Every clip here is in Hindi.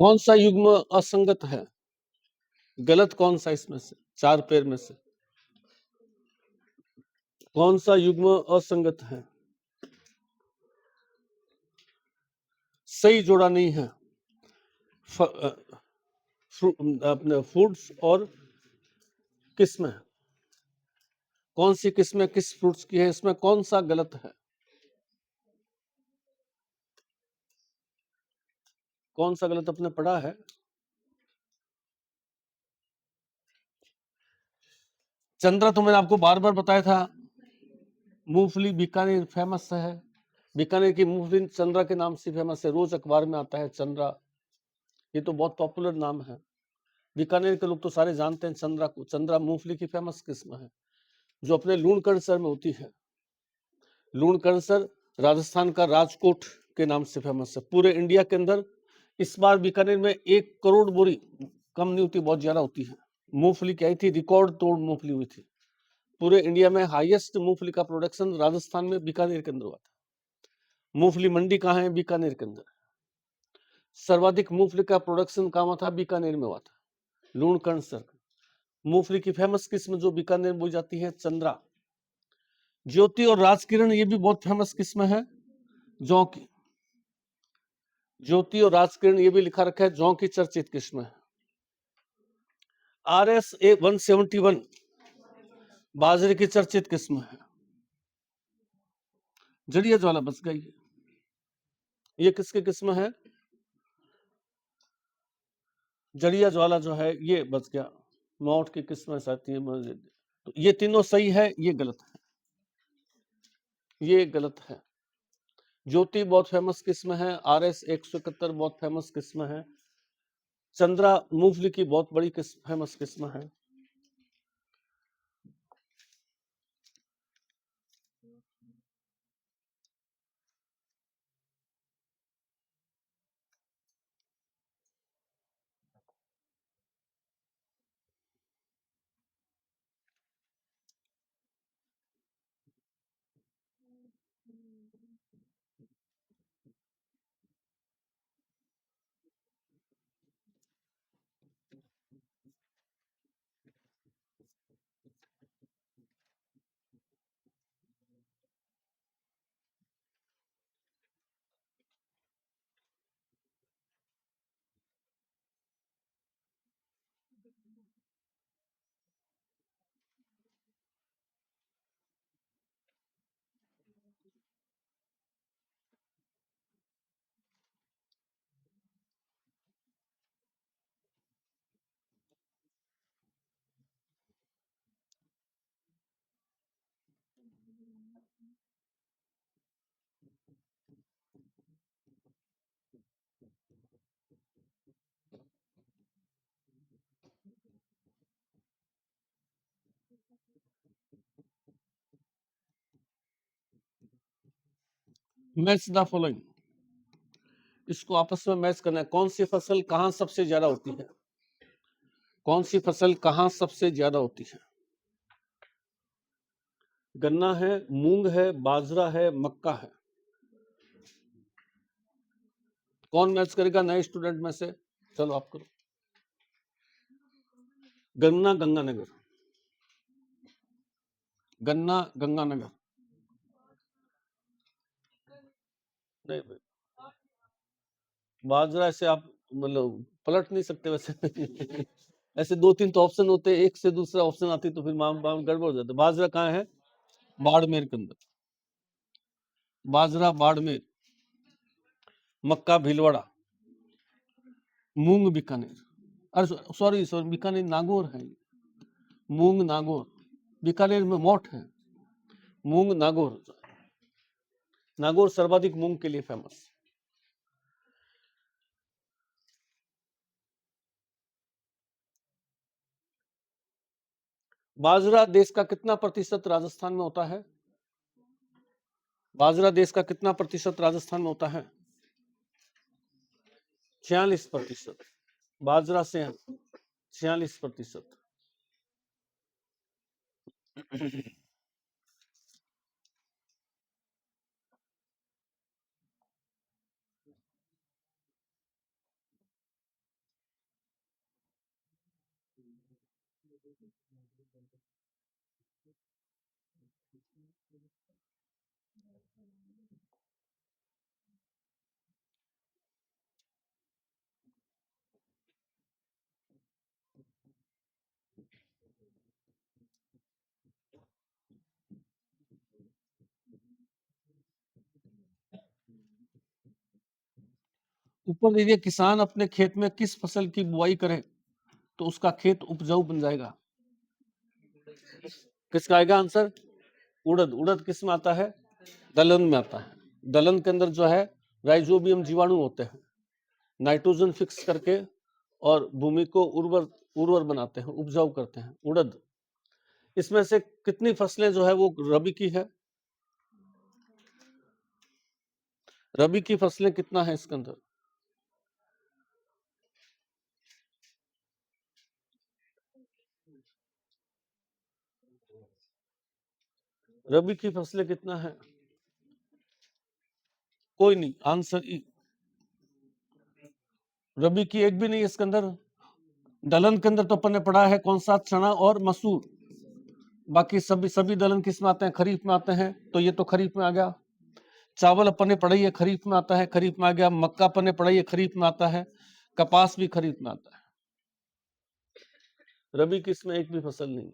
कौन सा युग्म असंगत है? गलत कौन सा इसमें से, चार पेयर में से कौन सा युग्म असंगत है? सही जोड़ा नहीं है। अपने फ्रूट्स और किस्में, कौन सी किस्में किस फ्रूट्स की है, इसमें कौन सा गलत है? कौन सा गलत अपने पढ़ा है? चंद्रा तो मैंने आपको बार बार बताया था, मूंगफली बीकानेर फेमस है। बीकानेर की मूंगफली चंद्रा के नाम से फेमस है, रोज अखबार में आता है चंद्रा, ये तो बहुत पॉपुलर नाम है। बीकानेर के लोग तो सारे जानते हैं चंद्रा को। चंद्रा मूंगफली की फेमस किस्म है जो अपने लूणकरणसर में होती है। लूणकरणसर राजस्थान का राजकोट के नाम से फेमस है। पूरे इंडिया के अंदर इस बार बीकानेर में 1 करोड़ बोरी, कम नहीं होती, बहुत ज्यादा होती है, मूंगफली की आई थी। रिकॉर्ड तोड़ मूंगफली हुई थी। पूरे इंडिया में हाईएस्ट मूंगफली का प्रोडक्शन राजस्थान में बीकानेर के अंदर हुआ था। मूंगफली मंडी कहाँ है? बीकानेर के अंदर। सर्वाधिक मूंगफली का प्रोडक्शन कहाँ हुआ था? बीकानेर में हुआ था, लूणकरणसर। मूंगफली की फेमस किस्म जो बीकानेर में बोई जाती है चंद्रा। ज्योति और राजकिरण ये भी बहुत फेमस किस्म है, जौ की। ज्योति और राजकिरण ये भी लिखा रखा है, जौ की चर्चित किस्म है। RS 171 बाजरे की चर्चित किस्म है। जड़िया ज्वाला बच गई, ये किसकी किस्म है? जड़िया ज्वाला जो है ये बच गया, मोट की किस्म आती है। तो ये तीनों सही है, ये गलत है, ये गलत है। ज्योति बहुत फेमस किस्म है, RS 171 बहुत फेमस किस्म है, चंद्रा मूंगफली की बहुत बड़ी फेमस किस्म है। मैच द फॉलोइंग, इसको आपस में मैच करना है। कौन सी फसल कहाँ सबसे ज्यादा होती है? कौन सी फसल कहाँ सबसे ज्यादा होती है? गन्ना है, मूंग है, बाजरा है, मक्का है। कौन मैच करेगा नए स्टूडेंट में से? चलो आप करो। गन्ना गंगानगर, गन्ना गंगानगर। नहीं भाई, बाजरा ऐसे आप मतलब पलट नहीं सकते वैसे ऐसे 2-3 तो ऑप्शन होते हैं, एक से दूसरा ऑप्शन आती तो फिर गड़बड़ हो जाता। बाजरा कहाँ है? बाड़मेर के अंदर, बाजरा बाड़मेर, मक्का भीलवाड़ा, मूंग बीकानेर। अरे सॉरी बीकानेर नागौर है, मूंग नागौर। बीकानेर में मोठ है, मूंग नागौर। नागौर सर्वाधिक मूंग के लिए फेमस। बाजरा देश का कितना प्रतिशत राजस्थान में होता है? बाजरा देश का कितना प्रतिशत राजस्थान में होता है? 46%। बाजरा से 46%। ऊपर दीजिए, किसान अपने खेत में किस फसल की बुआई करे तो उसका खेत उपजाऊ बन जाएगा? किसका आएगा आंसर? उड़द। उड़द किस में आता है? दलहन में आता है। दलहन के अंदर जो है राइजोबियम जीवाणु होते हैं, नाइट्रोजन फिक्स करके और भूमि को उर्वर बनाते हैं, उपजाऊ करते हैं। उड़द। इसमें से कितनी फसलें जो है वो रबी की है? रबी की फसलें कितना है इसके अंदर? रबी की फसलें कितना है? कोई नहीं, आंसर ई। रबी की एक भी नहीं इसके अंदर। दलहन के अंदर तो अपन ने पढ़ा है कौन सा? चना और मसूर। बाकी सभी दलहन किस में आते हैं? खरीफ में आते हैं, तो ये तो खरीफ में आ गया। चावल अपन ने पढ़ाई है, खरीफ में आता है, खरीफ में आ गया। मक्का अपन ने पढ़ाई है, खरीफ में आता है। कपास भी खरीफ में आता है। रबी की इसमें एक भी फसल नहीं।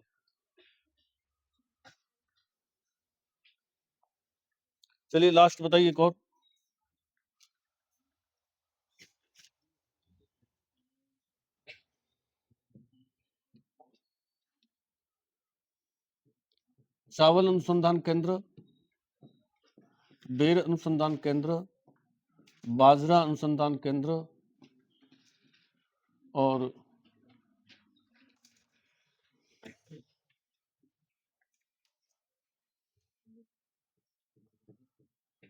चलिए लास्ट बताइए एक और। चावल अनुसंधान केंद्र, बेर अनुसंधान केंद्र, बाजरा अनुसंधान केंद्र और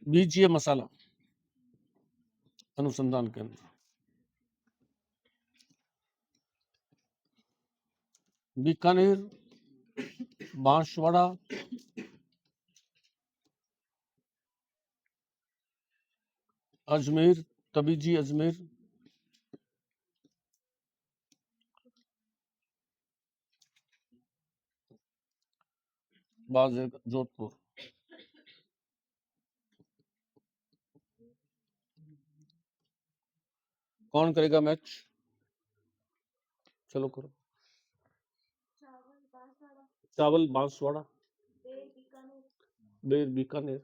बीजीय मसाला अनुसंधान केंद्र। बीकानेर, बांसवाड़ा, अजमेर, तबीजी अजमेर, जोधपुर। कौन करेगा मैच? चलो करो। चावल बांसवाड़ा, बेर बीकानेर,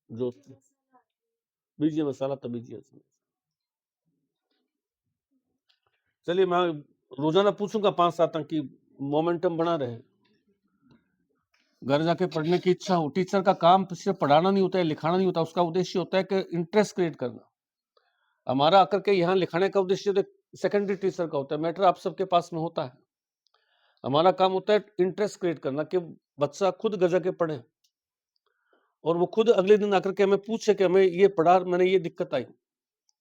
जोधपुर, बीजीय मसाला तबीजी अजमेर। चलिए मैं रोजाना पूछूंगा 5-7 अंक की, मोमेंटम बना रहे। घर जाके पढ़ने की इच्छा हो। टीचर का काम सिर्फ पढ़ाना नहीं होता है, लिखाना नहीं होता, उसका उद्देश्य होता है कि इंटरेस्ट क्रिएट करना। हमारा आकर के यहाँ लिखाने का उद्देश्य तो सेकेंडरी टीचर का होता है, मैटर आप सबके पास में होता है। हमारा काम होता है इंटरेस्ट क्रिएट करना, कि बच्चा खुद घर जाके पढ़े और वो खुद अगले दिन आकर के हमें पूछे कि हमें ये पढ़ा, मैंने ये दिक्कत आई,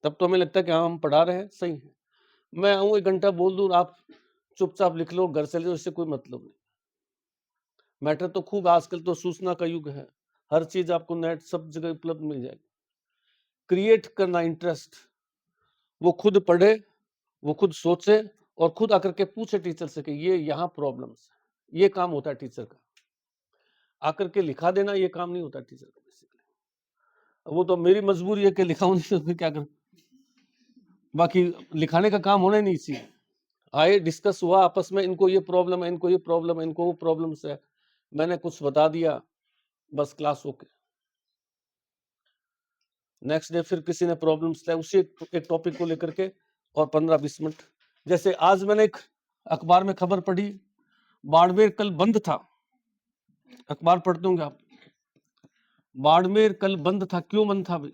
तब तो हमें लगता है कि हाँ हम पढ़ा रहे हैं, सही है। मैं आऊँ 1 घंटा बोल दूं, आप चुपचाप लिख लो, घर चले जाओ, इससे कोई मतलब नहीं। मैटर तो खूब, आजकल तो सूचना का युग है, हर चीज आपको नेट सब जगह उपलब्ध मिल जाएगी। क्रिएट करना इंटरेस्ट, वो खुद पढ़े, वो खुद सोचे और खुद आकर के पूछे टीचर से कि ये यहाँ प्रॉब्लम्स है। ये काम होता है टीचर का। आकर के लिखा देना ये काम नहीं होता टीचर का बेसिकली। वो तो मेरी मजबूरी है कि लिखाऊं नहीं, तो फिर क्या करूं। बाकी लिखाने का काम होना ही नहीं चाहिए। आए, डिस्कस हुआ आपस में, इनको ये प्रॉब्लम है, इनको ये प्रॉब्लम है, इनको वो प्रॉब्लम्स है, मैंने कुछ बता दिया, बस क्लास ओके। नेक्स्ट डे फिर किसी ने प्रॉब्लम्स लाए उसी एक टॉपिक को लेकर के, और 15-20 मिनट। जैसे आज मैंने एक अखबार में खबर पढ़ी, बाड़मेर कल बंद था। अखबार पढ़ते होंगे आप। बाड़मेर कल बंद था, क्यों बंद था भाई?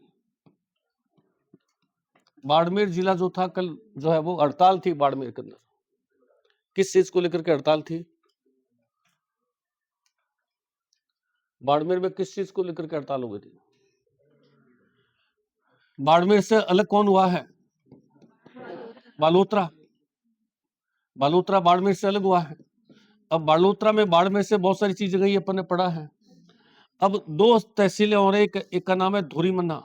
बाड़मेर जिला जो था कल जो है वो हड़ताल थी बाड़मेर के अंदर। किस चीज को लेकर के हड़ताल थी? बाड़मेर में किस चीज को लेकर के हड़ताल हो गई थी? बाड़मेर से अलग कौन हुआ है? बालोतरा। बालोतरा बाड़मेर से अलग हुआ है। अब बालोतरा में बाड़मेर से बहुत सारी चीजें गई, अपन ने पढ़ा है। अब दो तहसीलें और एक का नाम है धोरीमन्ना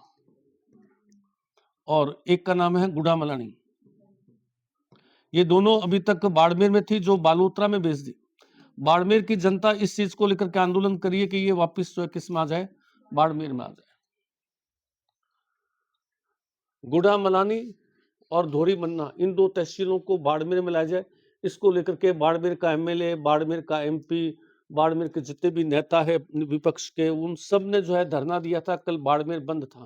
और एक का नाम है गुड़ामलानी। ये दोनों अभी तक बाड़मेर में थी, जो बालोतरा में भेज दी। बाड़मेर की जनता इस चीज को लेकर के आंदोलन करिए कि ये वापस किस में आ जाए, बाड़मेर में आ जाए। गुड़ामलानी और धोरीमन्ना, इन दो तहसीलों को बाड़मेर में लाया जाए। इसको लेकर के बाड़मेर का एमएलए, बाड़मेर का एमपी, बाड़मेर के जितने भी नेता है विपक्ष के, उन सब ने जो है धरना दिया था। कल बाड़मेर बंद था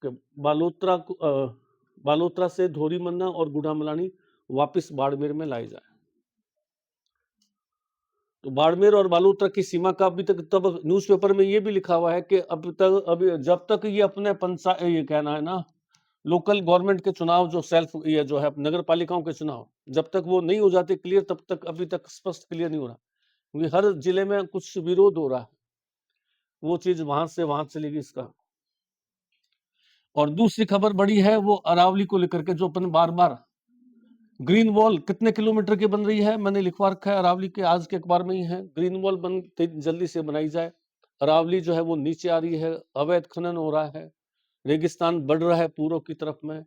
कि बालोतरा से धोरीमन्ना और गुड़ामलानी वापस बाड़मेर में लाई जाए। तो बाड़मेर और बालोतरा की सीमा का अभी तक, तब न्यूज़पेपर में ये भी लिखा हुआ है कि अभी जब तक ये अपने पंचायत, ये कहना है ना, लोकल गवर्नमेंट के चुनाव, जो सेल्फ ये जो है नगर पालिकाओं के चुनाव, जब तक वो नहीं हो जाते क्लियर, तब तक अभी तक स्पष्ट क्लियर नहीं हो रहा, क्योंकि हर जिले में कुछ विरोध हो रहा है। वो चीज वहां से वहां चलेगी इसका। और दूसरी खबर बड़ी है वो अरावली को लेकर के, जो अपन बार बार, ग्रीन वॉल कितने किलोमीटर की बन रही है, मैंने लिखवा रखा है अरावली के, आज के अखबार में ही है। ग्रीन वॉल जल्दी से बनाई जाए। अरावली जो है वो नीचे आ रही है, अवैध खनन हो रहा है, रेगिस्तान बढ़ रहा है पूर्व की तरफ में।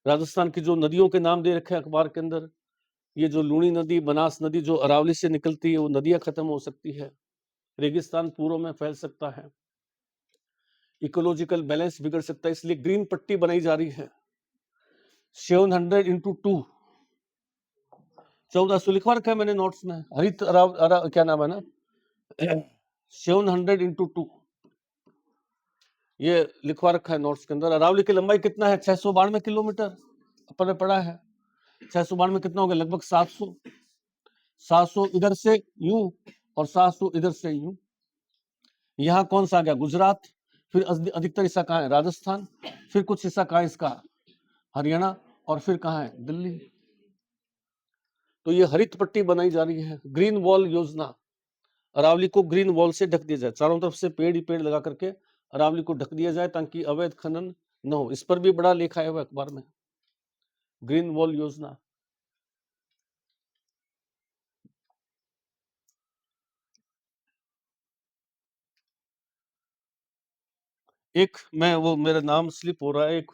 राजस्थान की जो नदियों के नाम दे रखे हैं अखबार के अंदर, ये जो लूणी नदी, बनास नदी जो अरावली से निकलती है, वो नदियां खत्म हो सकती है, रेगिस्तान पूर्व में फैल सकता है, इकोलॉजिकल बैलेंस बिगड़ सकता है, इसलिए ग्रीन पट्टी बनाई जा रही है। 700x2 1400 लिखवा रखा है मैंने नोट्स में। हरित क्या नाम है ना, 700x2 ये लिखवा रखा है नोट्स के अंदर। अरावली की लंबाई कितना है? 692 किलोमीटर, अपन ने पढ़ा है। 692 कितना हो गया? लगभग 700। 700 इधर से यूं और 700 इधर से यूं। यहाँ कौन सा आ गया? गुजरात। फिर अधिकतर हिस्सा कहाँ है? राजस्थान। फिर कुछ हिस्सा कहाँ है इसका? हरियाणा। और फिर कहाँ है? दिल्ली। तो ये हरित पट्टी बनाई जा रही है, ग्रीन वॉल योजना। अरावली को ग्रीन वॉल से ढक दिया जाए, चारों तरफ से पेड़ ही पेड़ लगा करके अरावली को ढक दिया जाए, ताकि अवैध खनन न हो। इस पर भी बड़ा लेख आया हुआ अखबार में, ग्रीन वॉल योजना। एक मैं वो मेरा नाम स्लिप हो रहा है, एक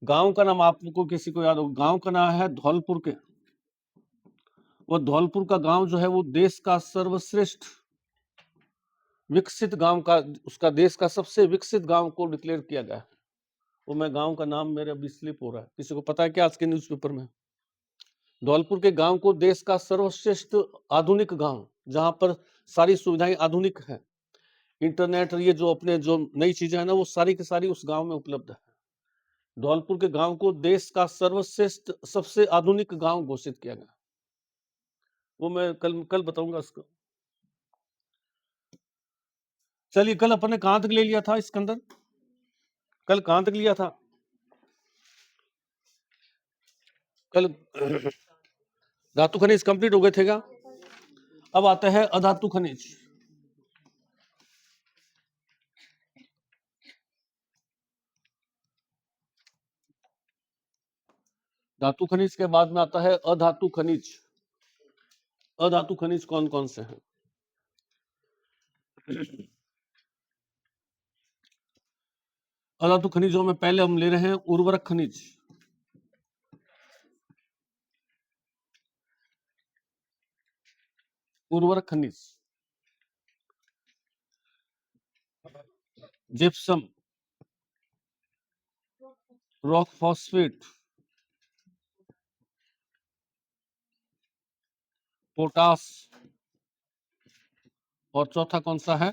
गांव का नाम आपको किसी को याद हो? गांव का नाम है धौलपुर के। वो धौलपुर का गांव जो है वो देश का सर्वश्रेष्ठ विकसित गांव का, उसका देश का सबसे विकसित गांव को डिक्लेयर किया गया है। वो मैं गांव का नाम मेरे अभी स्लिप हो रहा है, किसी को पता है क्या आज के न्यूज़पेपर में? धौलपुर के गांव को देश का सर्वश्रेष्ठ आधुनिक गांव, जहां पर सारी सुविधाएं आधुनिक हैं, इंटरनेट, ये जो अपने जो नई चीजें हैं ना, वो सारी की सारी उस गांव में उपलब्ध है। धौलपुर के गांव को देश का सर्वश्रेष्ठ सबसे आधुनिक गांव घोषित किया गया। वो मैं कल बताऊंगा इसको। चलिए, कल अपन ने कहां तक ले लिया था इसके अंदर? कल कहां तक लिया था? कल धातु खनिज कंप्लीट हो गए थे क्या? अब आता है अधातु खनिज। धातु खनिज के बाद में आता है अधातु खनिज। अधातु खनिज कौन कौन से हैं? अधातु खनिजों में पहले हम ले रहे हैं उर्वरक खनिज। उर्वरक खनिज, जिप्सम, रॉक फॉस्फेट, पोटास, और चौथा कौन सा है?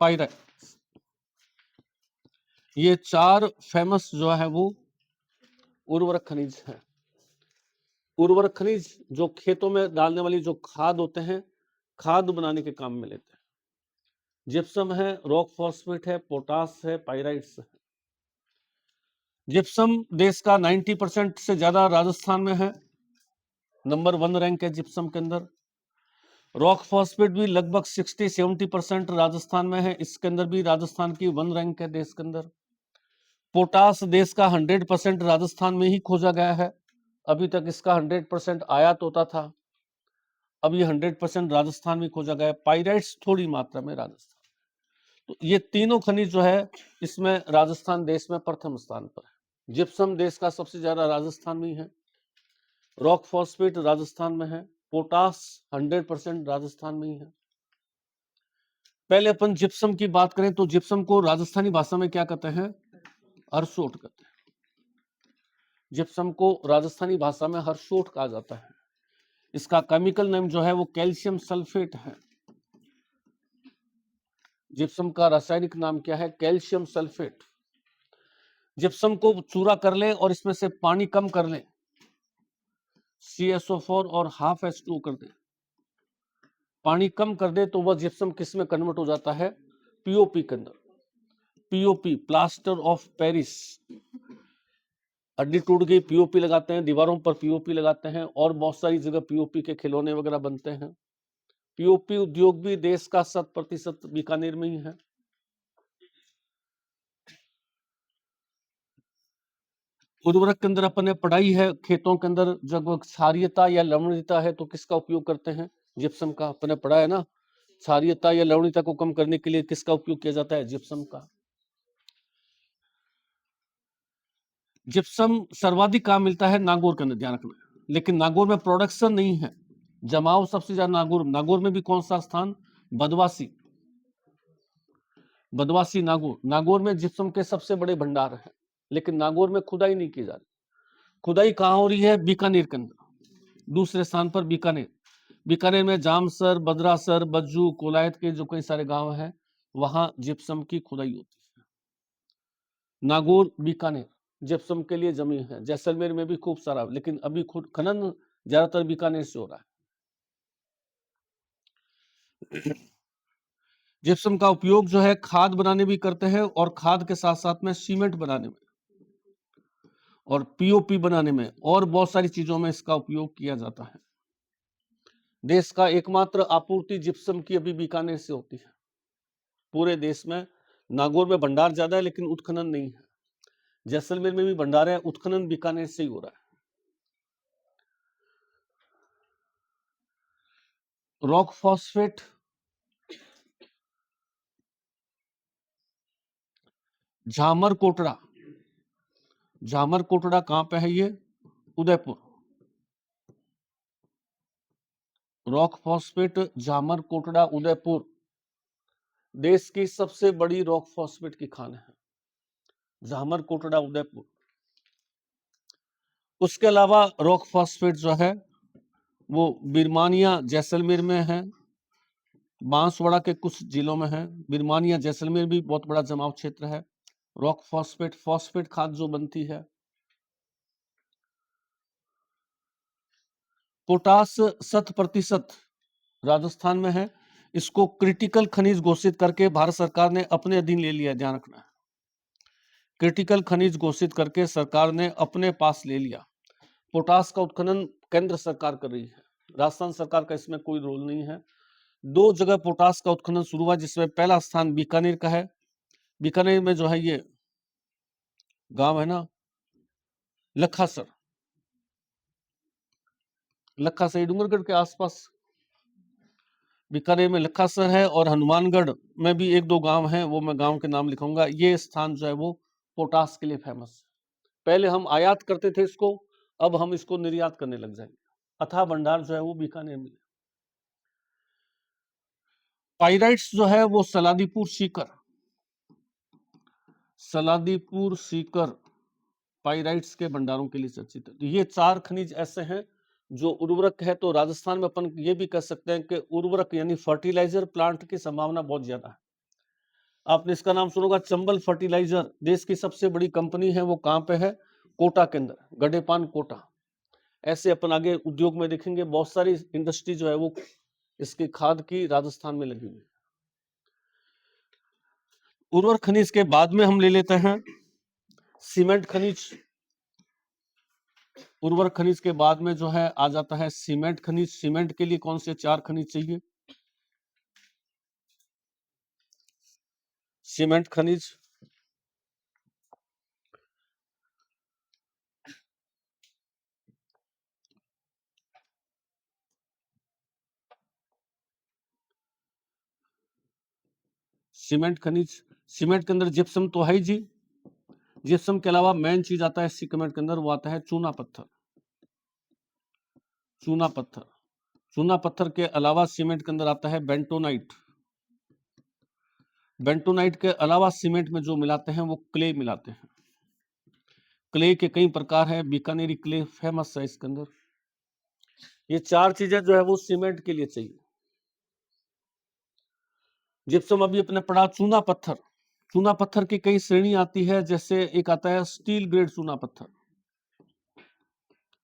पाइराइट। ये चार फेमस जो है वो उर्वरक खनिज है। उर्वरक खनिज जो खेतों में डालने वाली जो खाद होते हैं, खाद बनाने के काम में लेते हैं। जिप्सम है, रॉक फॉस्फेट है, पोटास है, पाइराइट्स है। जिप्सम देश का 90% से ज्यादा राजस्थान में है, नंबर 1 रैंक है जिप्सम के अंदर। रॉक फॉस्फेट भी लगभग 60-70% राजस्थान में है, इसके अंदर भी राजस्थान की 1 रैंक है देश के अंदर। पोटास देश का 100% राजस्थान में ही खोजा गया है, अभी तक इसका 100% आयात होता था, अब ये 100% राजस्थान में खोजा गया है। पाइराइट्स थोड़ी मात्रा में राजस्थान। तो ये तीनों खनिज जो है इसमें राजस्थान देश में प्रथम स्थान पर है। जिप्सम देश का सबसे ज्यादा राजस्थान में ही है, रॉक फॉस्फेट राजस्थान में है, पोटास 100% राजस्थान में ही है। पहले अपन जिप्सम की बात करें तो जिप्सम को राजस्थानी भाषा में क्या कहते हैं? हरसोट कहते हैं। जिप्सम को राजस्थानी भाषा में हरसोट कहा जाता है। इसका केमिकल नेम जो है वो कैल्शियम सल्फेट है। जिप्सम का रासायनिक नाम क्या है? Calcium sulphate. जिप्सम को चूरा कर ले और इसमें से पानी कम कर ले, CSO4 और ½ H2 कर दे, पानी कम कर दे तो वह जिप्सम किस में कन्वर्ट हो जाता है? पीओपी के अंदर। POP, plaster of Paris. हड्डी टूट गई, पीओपी लगाते हैं, दीवारों पर पीओपी लगाते हैं, और बहुत सारी जगह पीओपी के खिलौने वगैरह बनते हैं। पीओपी उद्योग भी देश का 100% बीकानेर में ही है। उर्वरक के अंदर अपन ने पढ़ाई है, खेतों के अंदर जब क्षारीयता या लवणीयता है तो किसका उपयोग करते हैं? जिप्सम का। अपन ने पढ़ा है ना, क्षारीयता या लवणीयता को कम करने के लिए किसका उपयोग किया जाता है? जिप्सम का। जिप्सम सर्वाधिक कहाँ मिलता है? नागौर के अंदर, ध्यान रखना। लेकिन नागौर में प्रोडक्शन नहीं है, जमाव सबसे ज्यादा नागौर। नागौर में भी कौन सा स्थान? बदवासी। बदवासी नागौर। नागौर में जिप्सम के सबसे बड़े भंडार है, लेकिन नागौर में खुदाई नहीं की जा रही। खुदाई कहाँ हो रही है? बीकानेर के अंदर, दूसरे स्थान पर बीकानेर। बीकानेर में जामसर, बदरासर, बज्जू, कोलायत के जो कई सारे गांव हैं, वहां जिप्सम की खुदाई होती है। नागौर, बीकानेर जिप्सम के लिए जमीन है। जैसलमेर में भी खूब सारा, लेकिन अभी खुद खनन ज्यादातर बीकानेर से हो रहा है। जिप्सम का उपयोग जो है खाद बनाने भी करते हैं, और खाद के साथ साथ में सीमेंट बनाने में और पीओपी बनाने में और बहुत सारी चीजों में इसका उपयोग किया जाता है। देश का एकमात्र आपूर्ति जिप्सम की अभी बीकानेर से होती है पूरे देश में। नागौर में भंडार ज्यादा है लेकिन उत्खनन नहीं है। जैसलमेर में भी भंडार है, उत्खनन बीकानेर से ही हो रहा है। Rock phosphate, झामर Kotra. झामर कोटड़ा कहां पे है? ये उदयपुर। रॉक फॉस्फेट झामर कोटड़ा उदयपुर देश की सबसे बड़ी रॉक फॉस्फेट की खान है, झामर कोटड़ा उदयपुर। उसके अलावा रॉक फॉस्फेट जो है वो बिरमानिया जैसलमेर में है, बांसवाड़ा के कुछ जिलों में है। बिरमानिया जैसलमेर भी बहुत बड़ा जमाव क्षेत्र है। रॉक फॉस्फेट, फॉस्फेट खाद जो बनती है। पोटास 100% राजस्थान में है। इसको क्रिटिकल खनिज घोषित करके भारत सरकार ने अपने अधीन ले लिया, ध्यान रखना है। क्रिटिकल खनिज घोषित करके सरकार ने अपने पास ले लिया। पोटास का उत्खनन केंद्र सरकार कर रही है, राजस्थान सरकार का इसमें कोई रोल नहीं है। 2 जगह पोटास का उत्खनन शुरू हुआ, जिसमें पहला स्थान बीकानेर का है। बीकानेर में जो है ये गांव है ना लखासर, लखासर डूंगरगढ़ के आसपास बीकानेर में लखासर है, और हनुमानगढ़ में भी 1-2 गांव हैं, वो मैं गांव के नाम लिखूंगा। ये स्थान जो है वो पोटास के लिए फेमस है। पहले हम आयात करते थे इसको, अब हम इसको निर्यात करने लग जाएंगे। अथाह भंडार जो है वो बीकानेर में। पाइराइट्स जो है वो सलादीपुर सीकर, सलादीपुर सीकर पाइराइट्स के भंडारों के लिए चर्चित है। तो ये 4 खनिज ऐसे हैं जो उर्वरक है। तो राजस्थान में अपन ये भी कह सकते हैं कि उर्वरक यानी फर्टिलाइजर प्लांट की संभावना बहुत ज्यादा है। आपने इसका नाम सुना होगा, चंबल फर्टिलाइजर देश की सबसे बड़ी कंपनी है। वो कहाँ पे है? कोटा के अंदर, गडेपान कोटा। ऐसे अपन आगे उद्योग में देखेंगे, बहुत सारी इंडस्ट्री जो है वो इसकी खाद की राजस्थान में लगी हुई है। उर्वरक खनिज के बाद में हम ले लेते हैं सीमेंट खनिज, उर्वरक खनिज के बाद में जो है आ जाता है सीमेंट खनिज। सीमेंट के लिए कौन से 4 खनिज चाहिए? सीमेंट खनिज, सीमेंट खनिज, सीमेंट के अंदर जिप्सम तो है ही जी। जिप्सम के अलावा मेन चीज आता है सीमेंट के अंदर, वो आता है चूना पत्थर। चूना पत्थर, चूना पत्थर के अलावा सीमेंट के अंदर आता है बेंटोनाइट। बेंटोनाइट के अलावा सीमेंट में जो मिलाते हैं वो क्ले मिलाते हैं। क्ले के कई प्रकार है, बीकानेरी क्ले फेमस है इसके अंदर। ये 4 चीजें जो है वो सीमेंट के लिए चाहिए। जिप्सम अभी अपने पढ़ा। चूना पत्थर, चूना पत्थर की कई श्रेणी आती है, जैसे एक आता है स्टील ग्रेड चूना पत्थर।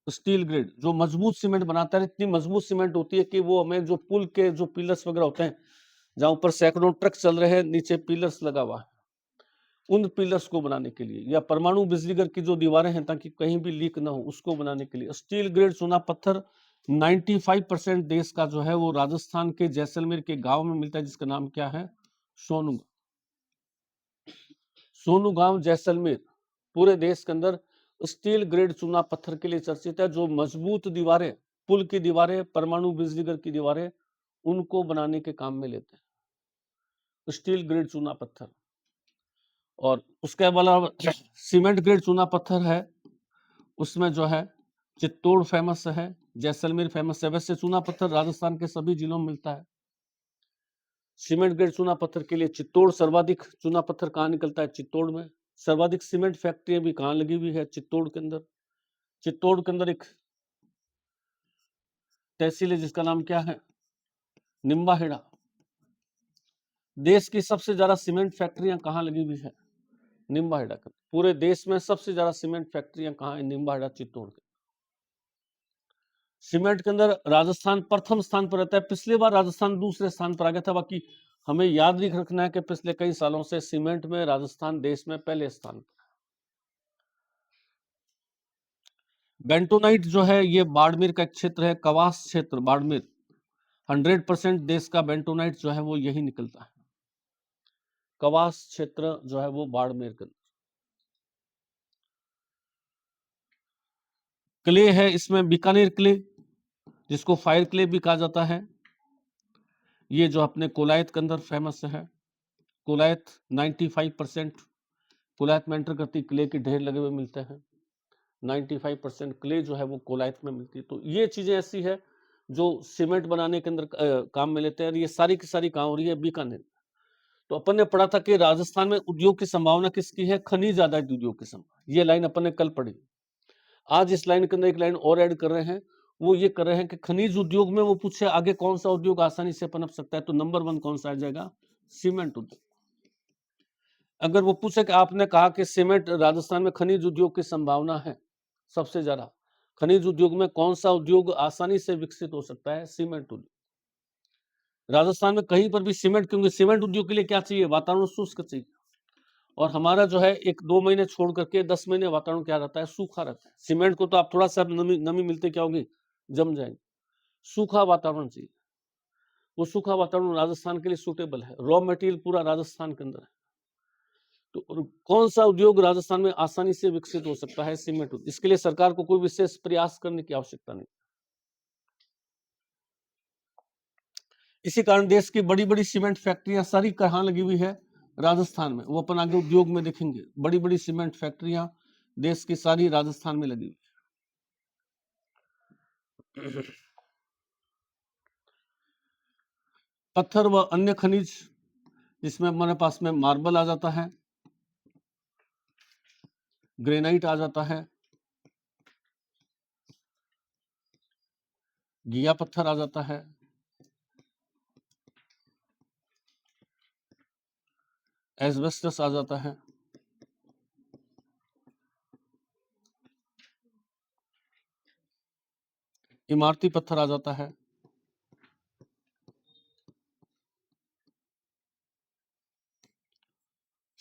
स्टील ग्रेड जो मजबूत सीमेंट बनाता है, इतनी मजबूत सीमेंट होती है कि वो हमें जो पुल के जो पिलर्स वगैरह होते हैं, जहां ऊपर सैकड़ों ट्रक चल रहे हैं, नीचे पिलर्स लगा हुआ है, उन पिलर्स को बनाने के लिए, या परमाणु बिजली घर की जो दीवारें हैं ताकि कहीं भी लीक ना हो, उसको बनाने के लिए स्टील ग्रेड चूना पत्थर 95% देश का जो है वो राजस्थान के जैसलमेर के गांव में मिलता है, जिसका नाम क्या है? सोनू। सोनू गांव जैसलमेर पूरे देश के अंदर स्टील ग्रेड चूना पत्थर के लिए चर्चित है, जो मजबूत दीवारें, पुल की दीवारें, परमाणु बिजली घर की दीवारें, उनको बनाने के काम में लेते हैं स्टील ग्रेड चूना पत्थर। और उसके अलावा सीमेंट ग्रेड चूना पत्थर है, उसमें जो है चित्तौड़ फेमस है, जैसलमेर फेमस है। वैसे चूना पत्थर राजस्थान के सभी जिलों में मिलता है। सीमेंट ग्रेड चूना पत्थर के लिए चित्तौड़ सर्वाधिक। चूना पत्थर कहाँ निकलता है? चित्तौड़ में। सर्वाधिक सीमेंट फैक्ट्रियां भी कहाँ लगी हुई है? चित्तौड़ के अंदर। चित्तौड़ के अंदर एक तहसील है जिसका नाम क्या है? निम्बाहेड़ा। देश की सबसे ज्यादा सीमेंट फैक्ट्रियां कहाँ लगी हुई है? निम्बाहेड़ा के। पूरे देश में सबसे ज्यादा सीमेंट फैक्ट्रियां कहाँ है? निम्बाहेड़ा, चित्तौड़ के। सीमेंट के अंदर राजस्थान प्रथम स्थान पर रहता है। पिछली बार राजस्थान दूसरे स्थान पर आ गया था। बाकी हमें याद नहीं रखना है कि पिछले कई सालों से सीमेंट में राजस्थान देश में पहले स्थान पर। बेंटोनाइट जो है ये बाड़मेर का एक क्षेत्र है, कवास क्षेत्र बाड़मेर। 100% देश का बेंटोनाइट जो है वो यही निकलता है। कवास क्षेत्र जो है वो बाड़मेर के अंदर। क्ले है इसमें बीकानेर क्ले, जिसको फायर क्ले भी कहा जाता है। ये जो अपने कोलायत के अंदर फेमस है। कोलायत 95% कोलायत में एंटर करती क्ले के ढेर लगे हुए मिलते हैं। 95% क्ले जो है वो कोलायत में मिलती है। तो ये चीजें ऐसी है जो सीमेंट बनाने के अंदर काम में लेते हैं। ये सारी की सारी कहाँ हो रही है? बीकानेर। तो अपन ने पढ़ा था कि राजस्थान में उद्योग की संभावना किसकी है? खनिज आधारित उद्योग की संभावना। ये लाइन अपन ने कल पढ़ी। आज इस लाइन के अंदर एक लाइन और ऐड कर रहे हैं। वो ये कर रहे हैं कि खनिज उद्योग में वो पूछे आगे कौन सा उद्योग आसानी से पनप सकता है, तो नंबर 1 कौन सा आ जाएगा? सीमेंट उद्योग। अगर वो पूछे कि आपने कहा कि सीमेंट राजस्थान में खनिज उद्योग की संभावना है सबसे ज्यादा, खनिज उद्योग में कौन सा उद्योग आसानी से विकसित हो सकता है? सीमेंट उद्योग। राजस्थान में कहीं पर भी सीमेंट, क्योंकि सीमेंट उद्योग के लिए क्या चाहिए? वातावरण शुष्क चाहिए। और हमारा जो है 1-2 महीने छोड़ करके 10 महीने वातावरण क्या रहता है? सूखा रहता है। सीमेंट को तो आप थोड़ा सा नमी मिलते क्या होगी? जम जाएंगे। सूखा वातावरण चाहिए। वो सूखा वातावरण राजस्थान के लिए सूटेबल है। रॉ मटेरियल पूरा राजस्थान के अंदर है। तो कौन सा उद्योग राजस्थान में आसानी से विकसित हो सकता है? सीमेंट उद्योग। इसके लिए सरकार को कोई विशेष प्रयास करने की आवश्यकता नहीं। इसी कारण देश की बड़ी बड़ी सीमेंट फैक्ट्रियां सारी कहाँ लगी हुई है? राजस्थान में। वो अपन आगे उद्योग में देखेंगे। बड़ी बड़ी सीमेंट फैक्ट्रियां देश की सारी राजस्थान में लगी हुई। पत्थर व अन्य खनिज, जिसमें हमारे पास में मार्बल आ जाता है, ग्रेनाइट आ जाता है, घिया पत्थर आ जाता है, एस्बेस्टस आ जाता है, इमारती पत्थर आ जाता है,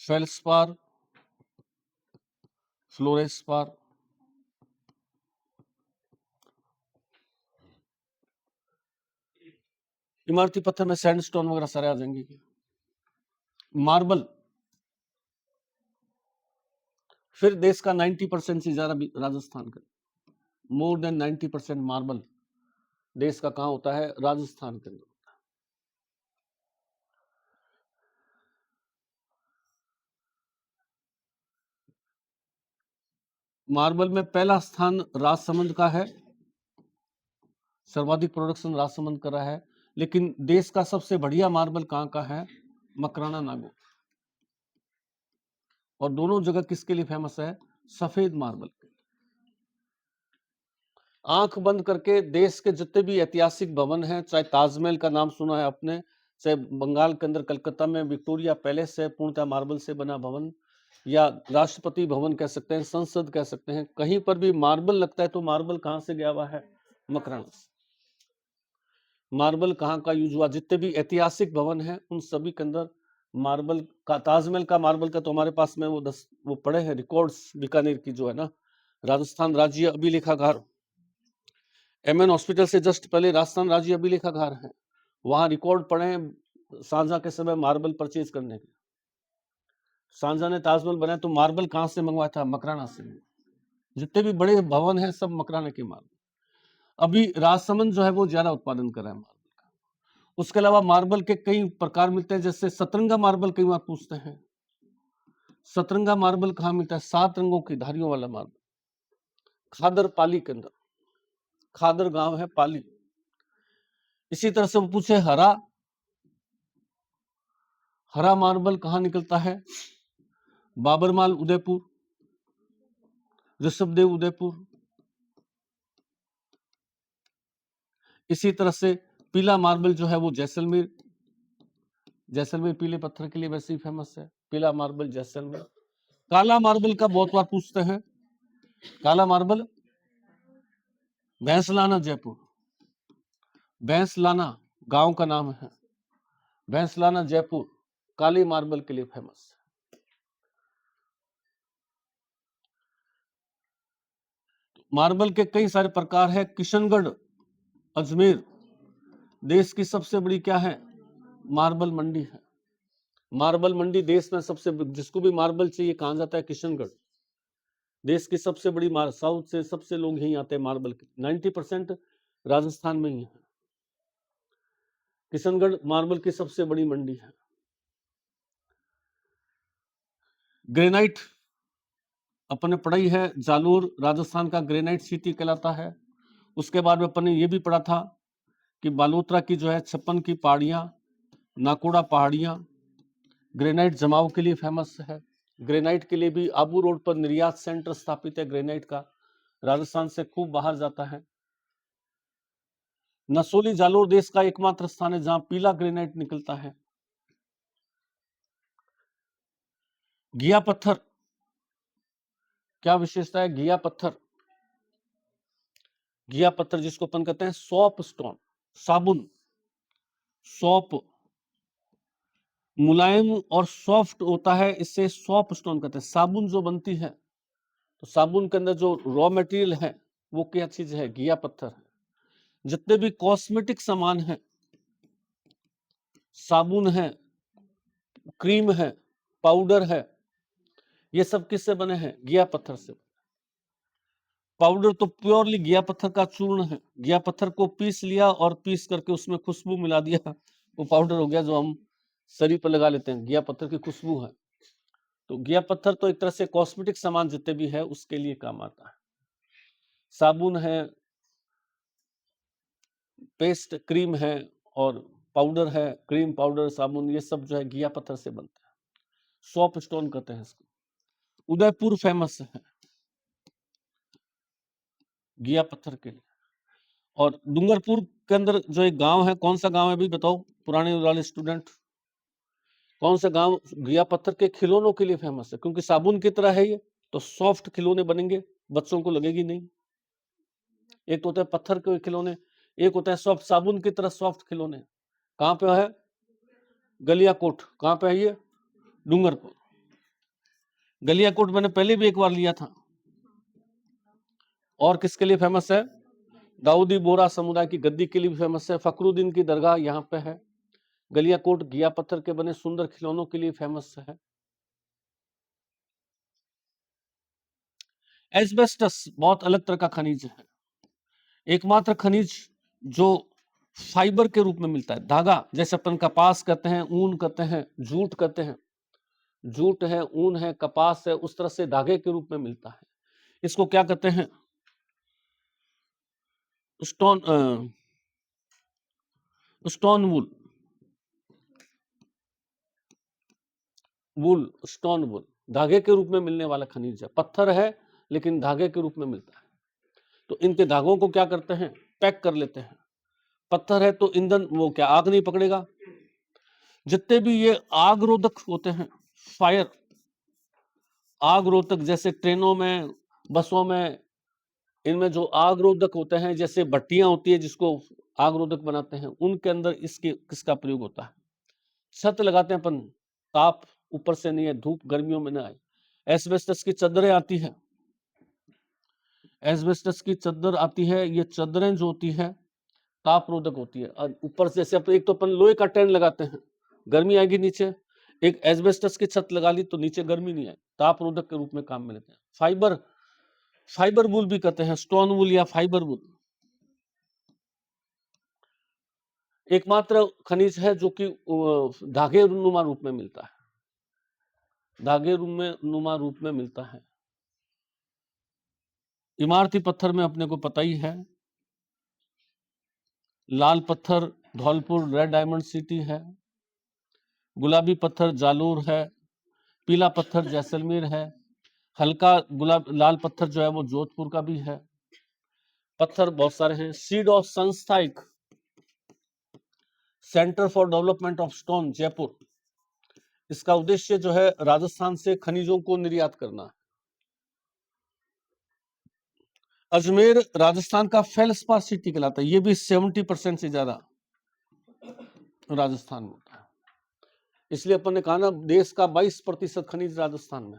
फेल्सपार, फ्लोरेस्पार, इमारती पत्थर में सैंडस्टोन वगैरह सारे आ जाएंगे। मार्बल, फिर देश का 90% से ज्यादा राजस्थान का, मोर देन 90% मार्बल देश का कहाँ होता है? राजस्थान के अंदर। मार्बल में पहला स्थान राजसमंद का है, सर्वाधिक प्रोडक्शन राजसमंद कर रहा है, लेकिन देश का सबसे बढ़िया मार्बल कहाँ का है? मकराना नागौर। और दोनों जगह किसके लिए फेमस है? सफेद मार्बल। आंख बंद करके देश के जितने भी ऐतिहासिक भवन हैं, चाहे ताजमहल का नाम सुना है आपने, चाहे बंगाल के अंदर कलकत्ता में विक्टोरिया पैलेस है, पूर्णतः मार्बल से बना भवन, या राष्ट्रपति भवन कह सकते हैं, संसद कह सकते हैं, कहीं पर भी मार्बल लगता है तो मार्बल कहां से गया हुआ है? मकराना से। मार्बल कहाँ का यूज हुआ? जितने भी ऐतिहासिक भवन हैं उन सभी के अंदर मार्बल का, ताजमहल का मार्बल का तो हमारे पास में वो पड़े हैं रिकॉर्ड्स, बीकानेर की जो है ना, राजस्थान राज्य अभिलेखागार, एमएन हॉस्पिटल से जस्ट पहले राजस्थान राज्य अभिलेखागार है, वहां रिकॉर्ड पड़े हैं सांझा के समय मार्बल परचेज करने के। सांझा ने ताजमहल बनाया तो मार्बल कहां से मंगवाया था? मकराना से। जितने भी बड़े भवन हैं सब मकराना के मार्बल। अभी राजसमंद जो है वो ज्यादा उत्पादन कर रहा है मार्बल का। उसके अलावा मार्बल के कई प्रकार मिलते हैं, जैसे सतरंगा मार्बल कई बार पूछते हैं। सतरंगा मार्बल कहाँ मिलता है? 7 रंगों की धारियों वाला मार्बल, खादर पाली के अंदर, खादर गांव है पाली। इसी तरह से वो पूछे हरा मार्बल कहाँ निकलता है? बाबरमाल उदयपुर, ऋषभदेव उदयपुर। इसी तरह से पीला मार्बल जो है वो जैसलमेर, जैसलमेर पीले पत्थर के लिए वैसे ही फेमस है, पीला मार्बल जैसलमेर। काला मार्बल का बहुत बार पूछते हैं, काला मार्बल भैंसलाना जयपुर, भैंसलाना गांव का नाम है, भैंसलाना जयपुर काली मार्बल के लिए फेमस है। मार्बल के कई सारे प्रकार है। किशनगढ़ अजमेर देश की सबसे बड़ी क्या है? मार्बल मंडी है। मार्बल मंडी देश में सबसे, जिसको भी मार्बल चाहिए कहां जाता है? किशनगढ़। देश की सबसे बड़ी साउथ से सबसे लोग यहीं आते हैं मार्बल के, 90% राजस्थान में ही है। किशनगढ़ मार्बल की सबसे बड़ी मंडी है। ग्रेनाइट अपन ने पढ़ाई है, जालोर राजस्थान का ग्रेनाइट सिटी कहलाता है। उसके बाद में अपन ने ये भी पढ़ा था कि बालोतरा की जो है 56 की पहाड़ियां, नाकोड़ा पहाड़ियां ग्रेनाइट जमाव के लिए फेमस है। ग्रेनाइट के लिए भी आबू रोड पर निर्यात सेंटर स्थापित है ग्रेनाइट का, राजस्थान से खूब बाहर जाता है। नसोली जालोर देश का एकमात्र स्थान है जहां पीला ग्रेनाइट निकलता है। घिया पत्थर, क्या विशेषता है? घिया पत्थर, घिया पत्थर जिसको अपन कहते हैं सॉप स्टोन, साबुन, सॉप मुलायम और सॉफ्ट होता है, इससे सॉप स्टोन कहते हैं। साबुन जो बनती है तो साबुन के अंदर जो रॉ मटेरियल है वो क्या चीज है? घिया पत्थर है। जितने भी कॉस्मेटिक सामान है, साबुन है, क्रीम है, पाउडर है, ये सब किससे बने हैं? घिया पत्थर से। पाउडर तो प्योरली घिया पत्थर का चूर्ण है, घिया पत्थर को पीस लिया और पीस करके उसमें खुशबू मिला दिया, वो पाउडर हो गया जो हम शरीर पर लगा लेते हैं, घिया पत्थर की खुशबू है। तो घिया पत्थर तो एक तरह से कॉस्मेटिक सामान जितने भी है उसके लिए काम आता है। साबुन है, पेस्ट क्रीम है, और पाउडर है, क्रीम पाउडर साबुन, ये सब जो है घिया पत्थर से बनता है, सॉप स्टोन कहते हैं इसको। उदयपुर फेमस है घिया पत्थर के लिए। और डूंगरपुर के अंदर जो एक गांव है, कौन सा गांव है अभी बताओ पुराने वाले स्टूडेंट, कौन सा गांव घिया पत्थर के खिलौनों के लिए फेमस है? क्योंकि साबुन की तरह है ये, तो सॉफ्ट खिलौने बनेंगे, बच्चों को लगेगी नहीं। एक तो होता है पत्थर के खिलौने, एक होता है सॉफ्ट साबुन की तरह सॉफ्ट खिलौने। कहां पे है? गलियाकोट। कहां पे है ये? डूंगरपुर। गलियाकोट मैंने पहले भी एक बार लिया था, और किसके लिए फेमस है? दाऊदी बोरा समुदाय की गद्दी के लिए भी फेमस है। फखरुद्दीन की दरगाह यहाँ पे है। गलियाकोट घिया पत्थर के बने सुंदर खिलौनों के लिए फेमस है। एस्बेस्टस बहुत अलग तरह का खनिज है, एकमात्र खनिज जो फाइबर के रूप में मिलता है, धागा, जैसे अपन कपास कहते हैं, ऊन कहते हैं, जूट कहते हैं, जूट है, ऊन है, कपास है, उस तरह से धागे के रूप में मिलता है। इसको क्या कहते हैं? स्टोन स्टोन वूल, वूल, स्टोन वूल, धागे के रूप में मिलने वाला खनिज है। पत्थर है लेकिन धागे के रूप में मिलता है। तो इनके धागों को क्या करते हैं? पैक कर लेते हैं। पत्थर है तो ईंधन, वो क्या आग नहीं पकड़ेगा। जितने भी ये आग रोधक होते हैं, फायर आग रोधक, जैसे ट्रेनों में, बसों में, इनमें जो आग रोधक होते हैं, जैसे भट्टियां होती है जिसको आग रोधक बनाते हैं, उनके अंदर इसके किसका प्रयोग होता है? छत लगाते हैं अपन, ताप ऊपर से नहीं है, धूप गर्मियों में ना आए। एस्बेस्टस की चादरें आती है, एस्बेस्टस की चादर आती है। ये चादरें जो होती है ताप रोधक होती है। और ऊपर से जैसे एक तो अपन लोहे का टेंट लगाते हैं, गर्मी आएगी नीचे, एक एस्बेस्टस की छत लगा ली तो नीचे गर्मी नहीं आए, ताप रोधक के रूप में काम में लेते हैं। फाइबर, फाइबर वूल भी कहते हैं, स्टोन वूल या फाइबर वूल, एकमात्र खनिज है जो कि धागे नुमा रूप में मिलता है, धागे नुमा रूप में मिलता है। इमारती पत्थर में अपने को पता ही है, लाल पत्थर धौलपुर रेड डायमंड सिटी है, गुलाबी पत्थर जालोर है, पीला पत्थर जैसलमेर है, हल्का लाल पत्थर जो है वो जोधपुर का भी है। पत्थर बहुत सारे हैं। सीड ऑफ संस्था, एक centre for development of stone Jaipur, इसका उद्देश्य जो है राजस्थान से खनिजों को निर्यात करना है। अजमेर राजस्थान का फेल्सपार सिटी कहलाता है, ये भी 70% से ज्यादा राजस्थान में होता है। इसलिए अपन ने कहा ना, देश का 22% खनिज राजस्थान में।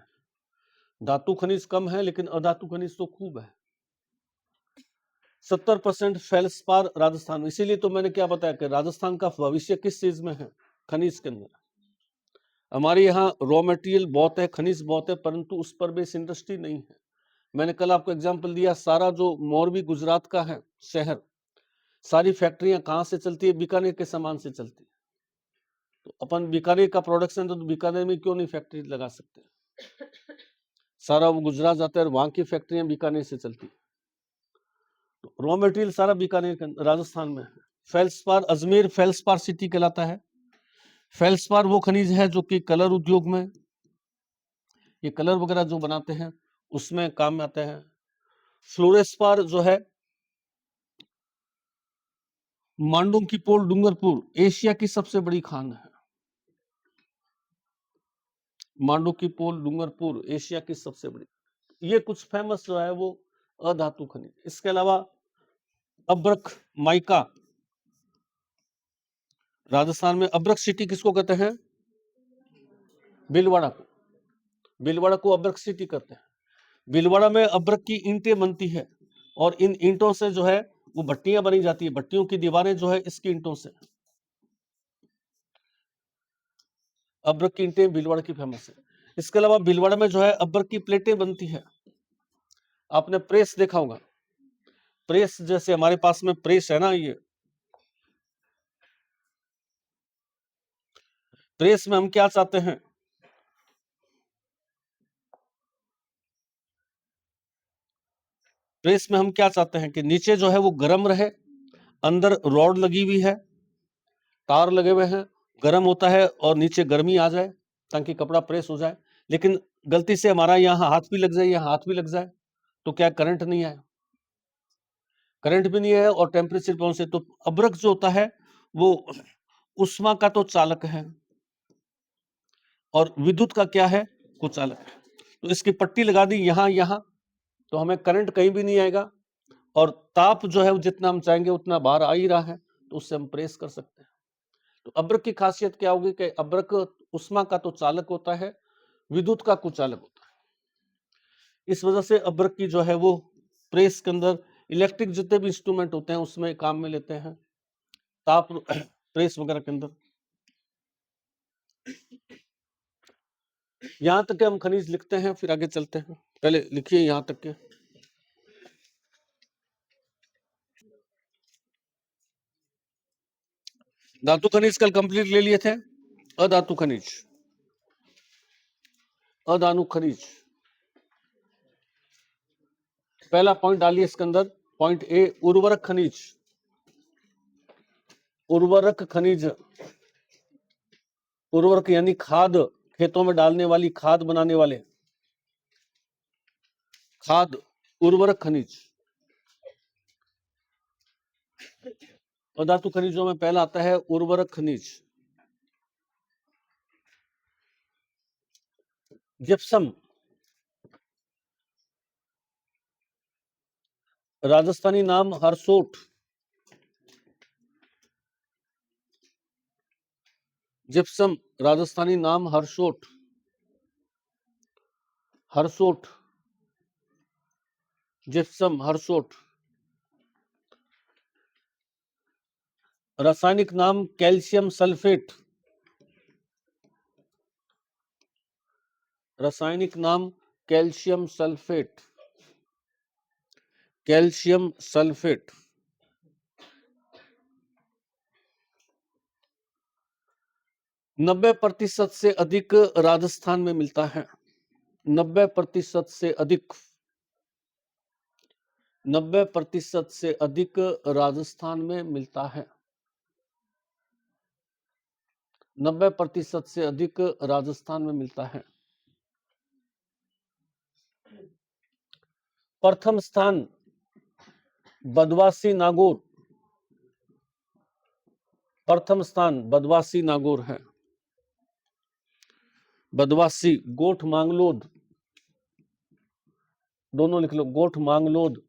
धातु खनिज कम है लेकिन अधातु खनिज तो खूब है। 70% फेल्सपार राजस्थान में। इसीलिए तो मैंने क्या बताया कि राजस्थान का भविष्य किस चीज में है? खनिज के अंदर। हमारे यहाँ रॉ मटेरियल बहुत है, खनिज बहुत है, परंतु उस पर बेस इंडस्ट्री नहीं है। मैंने कल आपको एग्जांपल दिया, सारा जो मोरबी गुजरात का है शहर, सारी फैक्ट्रियां कहाँ से चलती है? बीकानेर के सामान से चलती है। तो अपन बीकानेर का प्रोडक्शन, तो बीकानेर में क्यों नहीं फैक्ट्री लगा सकते? सारा वो गुजरात जाता है और वहां की फैक्ट्रियां बीकानेर से चलती है। तो रॉ मटेरियल सारा बीकानेर के राजस्थान में है। फेल्सपार, अजमेर फेल्सपार सिटी कहलाता है। फेल्सपार वो खनिज है जो कि कलर उद्योग में, ये कलर वगैरह जो बनाते हैं उसमें काम में आते हैं। फ्लोरेस्पार जो है मांडू की पोल डूंगरपुर, एशिया की सबसे बड़ी खान है। मांडू की पोल डूंगरपुर एशिया की सबसे बड़ी। ये कुछ फेमस जो है वो अधातु खनिज। इसके अलावा अब्रक, माइका, राजस्थान में अब्रक सिटी किसको कहते हैं? भीलवाड़ा को, भीलवाड़ा को अब्रक सिटी कहते हैं। भीलवाड़ा में अब्रक की ईंटें बनती है और इन ईंटों से जो है वो भट्टियां बनी जाती है। भट्टियों की दीवारें जो है इसकी ईंटों से। अब्रक की ईंटें भीलवाड़ा की फेमस है। इसके अलावा भीलवाड़ा में जो है अब्रक की प्लेटें बनती है। आपने प्रेस देखा होगा, प्रेस जैसे हमारे पास में प्रेस है ना, ये प्रेस में हम क्या चाहते हैं? प्रेस में हम क्या चाहते हैं कि नीचे जो है वो गर्म रहे, अंदर रॉड लगी हुई है, तार लगे हुए हैं, गर्म होता है और नीचे गर्मी आ जाए ताकि कपड़ा प्रेस हो जाए। लेकिन गलती से हमारा यहाँ हाथ भी लग जाए, यहाँ हाथ भी लग जाए तो क्या करंट नहीं आए? करंट भी नहीं है और टेम्परेचर पे से। तो अब्रक जो होता है वो उष्मा का तो चालक है और विद्युत का क्या है? कुचालक है। तो इसकी पट्टी लगा दी यहाँ यहाँ, तो हमें करंट कहीं भी नहीं आएगा और ताप जो है जितना हम चाहेंगे उतना बाहर आ ही रहा है, तो उससे हम प्रेस कर सकते हैं। तो अब्रक की खासियत क्या होगी कि अब्रक उष्मा का तो चालक होता है, विद्युत का कुचालक होता है। इस वजह से अब्रक की जो है वो प्रेस के अंदर इलेक्ट्रिक जितने भी इंस्ट्रूमेंट होते हैं उसमें काम में लेते हैं, ताप प्रेस वगैरह के अंदर। यहां तक के हम खनिज लिखते हैं, फिर आगे चलते हैं। पहले लिखिए यहां तक के। धातु खनिज कल कंप्लीट ले लिए थे। अधातु खनिज, अधानु खनिज, पहला पॉइंट डालिए इसके अंदर। पॉइंट ए, उर्वरक खनिज। उर्वरक खनिज, उर्वरक यानी खाद, खेतों में डालने वाली खाद बनाने वाले खाद, उर्वरक खनिज। अधातु खनिजों में पहला आता है उर्वरक खनिज। जिप्सम, राजस्थानी नाम हरसोट। जिप्सम राजस्थानी नाम हरसोट, हरसोट, जिप्सम हरसोट। रासायनिक नाम कैल्शियम सल्फेट, रासायनिक नाम कैल्शियम सल्फेट, कैल्शियम सल्फेट। 90% से अधिक राजस्थान में मिलता है। 90% से अधिक, 90% से अधिक राजस्थान में मिलता है। 90% से अधिक राजस्थान में मिलता है। प्रथम स्थान बदवासी नागौर, प्रथम स्थान बदवासी नागौर है। बदवासी, गोठ मांगलोद, दोनों लिख लो, गोठ मांगलोद,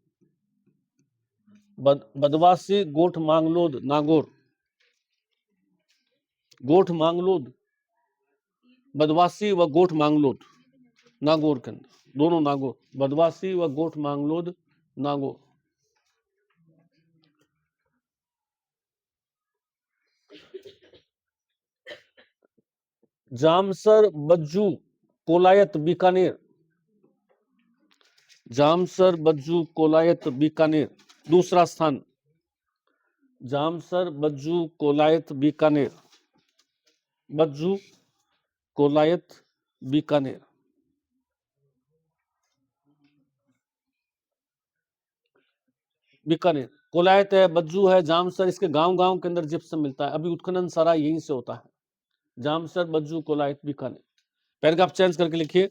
बदवासी, गोठ मांगलोद, नागौर। गोठ मांगलोद, बदवासी व गोठ मांगलोद, नागौर के अंदर, दोनों नागौर, बदवासी व गोठ मांगलोद, नागौर। जामसर, बज्जू, कोलायत, बीकानेर। जामसर, बज्जू, कोलायत, बीकानेर, दूसरा स्थान। जामसर, बज्जू, कोलायत, बीकानेर, बज्जू, कोलायत, बीकानेर। बीकानेर, कोलायत है, बज्जू है, जामसर, इसके गांव गांव के अंदर जिप्सम मिलता है। अभी उत्खनन सारा यहीं से होता है। जामसर, बज्जू, कोलायत, बीकानेर। पैराग्राफ चेंज करके लिखिए।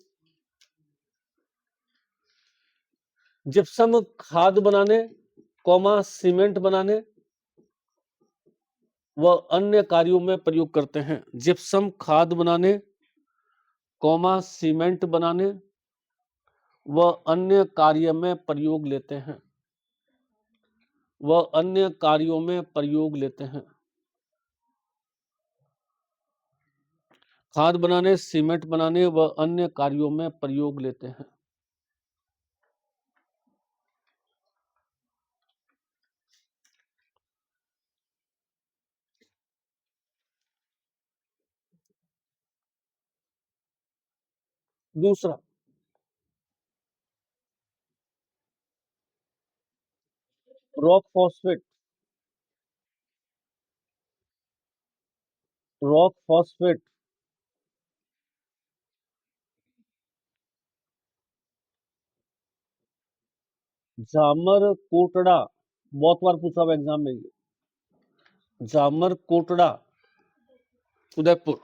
जिप्सम खाद बनाने, सीमेंट बनाने व अन्य कार्यों में प्रयोग करते हैं। जिप्सम खाद बनाने, सीमेंट बनाने व अन्य कार्य में प्रयोग लेते हैं, व अन्य कार्यों में प्रयोग लेते हैं। खाद बनाने, सीमेंट बनाने व अन्य कार्यों में प्रयोग लेते हैं। दूसरा, rock phosphate, rock phosphate, Jamar Kotra, बहुत बार पूछा हुआ एग्जाम में ये। जामर कोटड़ा, उदयपुर,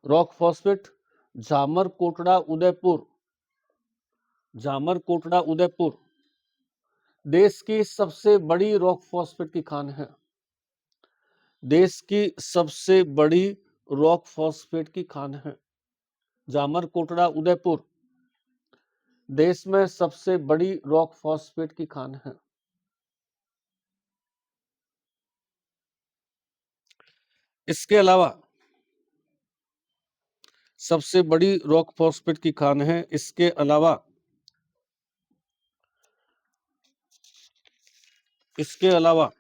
रॉक फॉस्फेट, जामर कोटड़ा, उदयपुर, जामर कोटड़ा, उदयपुर देश की सबसे बड़ी रॉक फॉस्फेट की खान है। देश की सबसे बड़ी रॉक फॉस्फेट की खान है। जामर कोटड़ा, उदयपुर देश में सबसे बड़ी रॉक फॉस्फेट की खान है। इसके अलावा सबसे बड़ी रॉक फॉस्फेट की खान है। इसके अलावा इसके अलावा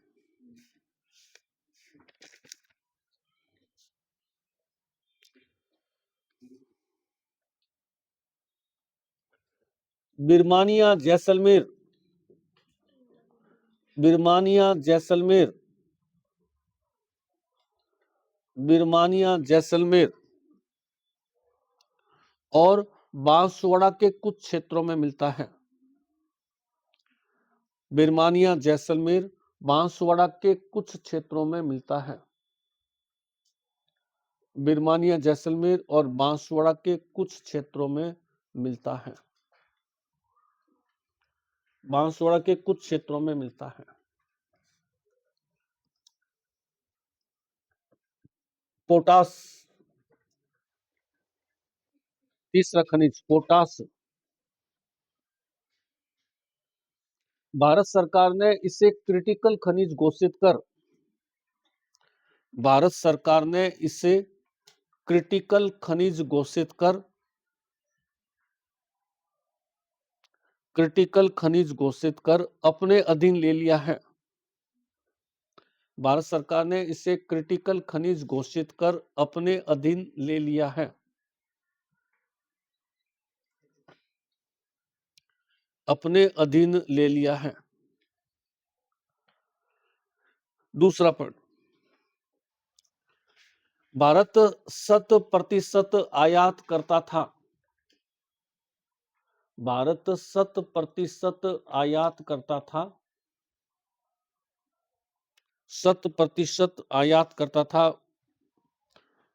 बिरमानिया जैसलमेर, बिरमानिया जैसलमेर, बिरमानिया जैसलमेर और बांसवाड़ा के कुछ क्षेत्रों में मिलता है। बिरमानिया जैसलमेर बांसवाड़ा के कुछ क्षेत्रों में मिलता है। बिरमानिया जैसलमेर और बांसवाड़ा के कुछ क्षेत्रों में मिलता है। बांसवाड़ा के कुछ क्षेत्रों में मिलता है। पोटास, तीसरा खनिज पोटास। भारत सरकार ने इसे क्रिटिकल खनिज घोषित कर, भारत सरकार ने इसे क्रिटिकल खनिज घोषित कर, क्रिटिकल खनिज घोषित कर अपने अधीन ले लिया है। भारत सरकार ने इसे क्रिटिकल खनिज घोषित कर अपने अधीन ले लिया है। अपने अधीन ले लिया है। दूसरा पॉइंट, भारत 100% आयात करता था। भारत 100% आयात करता था। 100% आयात करता था।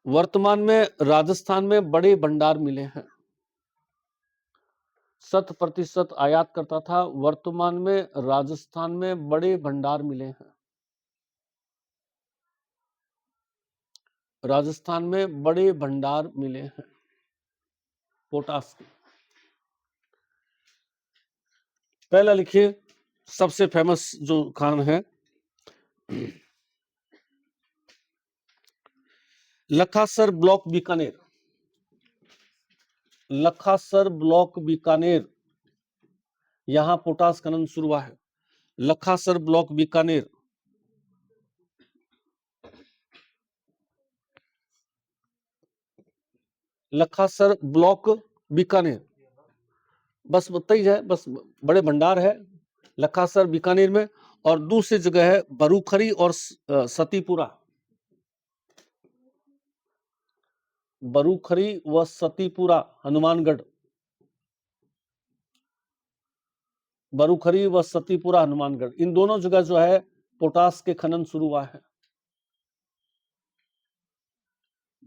वर्तमान में राजस्थान में बड़े भंडार मिले हैं। 100% आयात करता था। वर्तमान में राजस्थान में बड़े भंडार मिले हैं। राजस्थान में बड़े भंडार मिले हैं पोटास के। पहला लिखिए, सबसे फेमस जो खान है, लखासर ब्लॉक बीकानेर। लखासर ब्लॉक बीकानेर, यहां पोटास खनन शुरू हुआ है। लखासर ब्लॉक बीकानेर, लखासर ब्लॉक बीकानेर, बस बताइए जाए, बस बड़े भंडार है लखासर बीकानेर में। और दूसरी जगह है बरूखरी और सतीपुरा। बरूखरी व सतीपुरा हनुमानगढ़। बरूखरी व सतीपुरा हनुमानगढ़, इन दोनों जगह जो है पोटास के खनन शुरू हुआ है।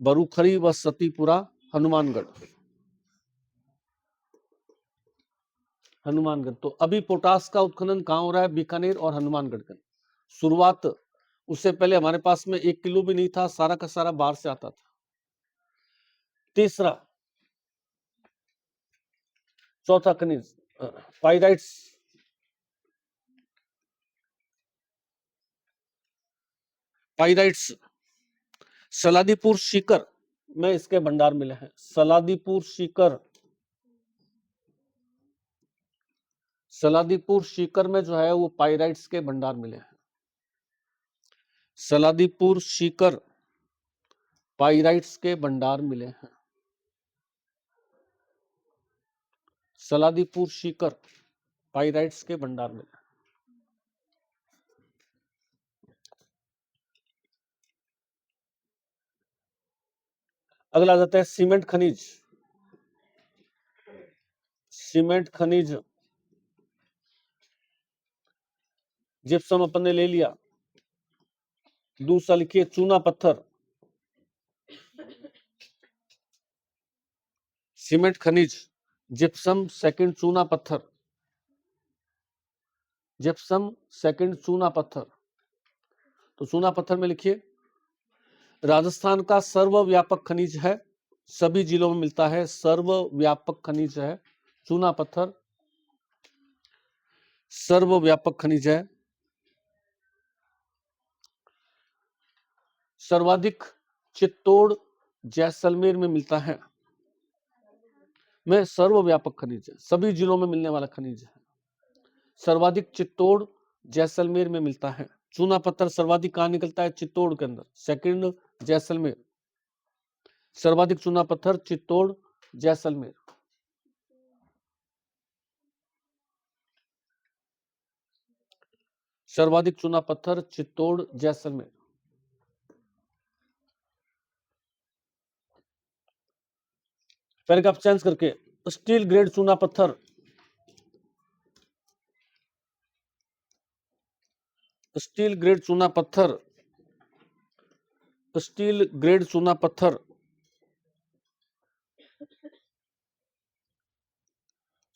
बरूखरी व सतीपुरा हनुमानगढ़। हनुमानगढ़, तो अभी पोटास का उत्खनन कहां हो रहा है? बीकानेर और हनुमानगढ़ का। शुरुआत, उससे पहले हमारे पास में 1 किलो भी नहीं था, सारा का सारा बाहर से आता था। तीसरा, चौथा खनिज पाइराइट्स। पाइराइट्स सलादीपुर सीकर में इसके भंडार मिले हैं। सलादीपुर सीकर, सलादीपुर सीकर में जो है वो पाइराइट्स के भंडार मिले हैं। सलादीपुर सीकर पाइराइट्स के भंडार मिले हैं। सलादीपुर सीकर पाइराइट्स के भंडार मिले। अगला जाता है सीमेंट खनिज। सीमेंट खनिज, जिप्सम अपन ने ले लिया। दूसरा लिखिए चूना पत्थर। सीमेंट खनिज, जिप्सम, सेकंड चूना पत्थर। जिप्सम, सेकंड चूना पत्थर। तो चूना पत्थर में लिखिए, राजस्थान का सर्वव्यापक खनिज है, सभी जिलों में मिलता है, सर्वव्यापक खनिज है चूना पत्थर, सर्वव्यापक खनिज है। सर्वाधिक चित्तौड़ जैसलमेर में मिलता है। में सर्वव्यापक खनिज है, सभी जिलों में मिलने वाला खनिज है। सर्वाधिक चित्तौड़ जैसलमेर में मिलता है। चूना पत्थर सर्वाधिक कहाँ निकलता है? चित्तौड़ के अंदर। सेकंड जैसलमेर। सर्वाधिक चूना पत्थर चित्तौड़, जैसलमेर। सर्वाधिक चूना पत्थर चित्तौड़, जैसलमेर। पैराग्राफ चेंज करके, स्टील ग्रेड चूना पत्थर, स्टील ग्रेड चूना पत्थर, स्टील ग्रेड चूना पत्थर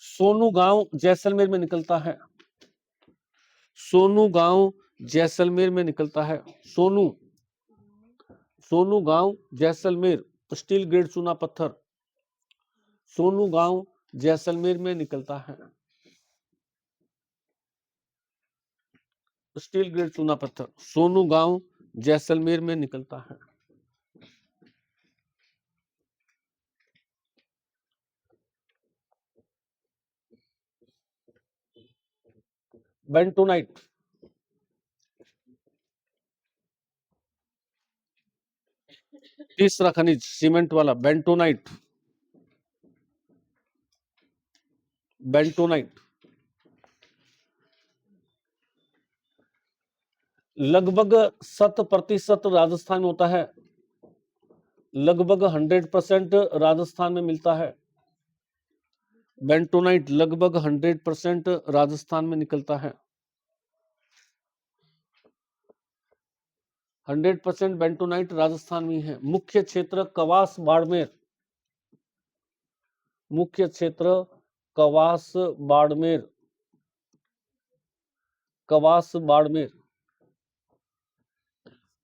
सोनू गांव जैसलमेर में निकलता है। सोनू गांव जैसलमेर में निकलता है। सोनू, सोनू गांव जैसलमेर, स्टील ग्रेड चूना पत्थर सोनू गांव जैसलमेर में निकलता है। स्टील ग्रेड चूना पत्थर सोनू गांव जैसलमेर में निकलता है। बेंटोनाइट, तीसरा खनिज सीमेंट वाला बेंटोनाइट। बेंटोनाइट लगभग 100% राजस्थान में होता है। लगभग 100% राजस्थान में मिलता है। बेंटोनाइट लगभग 100% राजस्थान में निकलता है। 100% बेंटोनाइट राजस्थान में है। मुख्य क्षेत्र कवास बाड़मेर, मुख्य क्षेत्र कवास बाड़मेर, कवास बाड़मेर,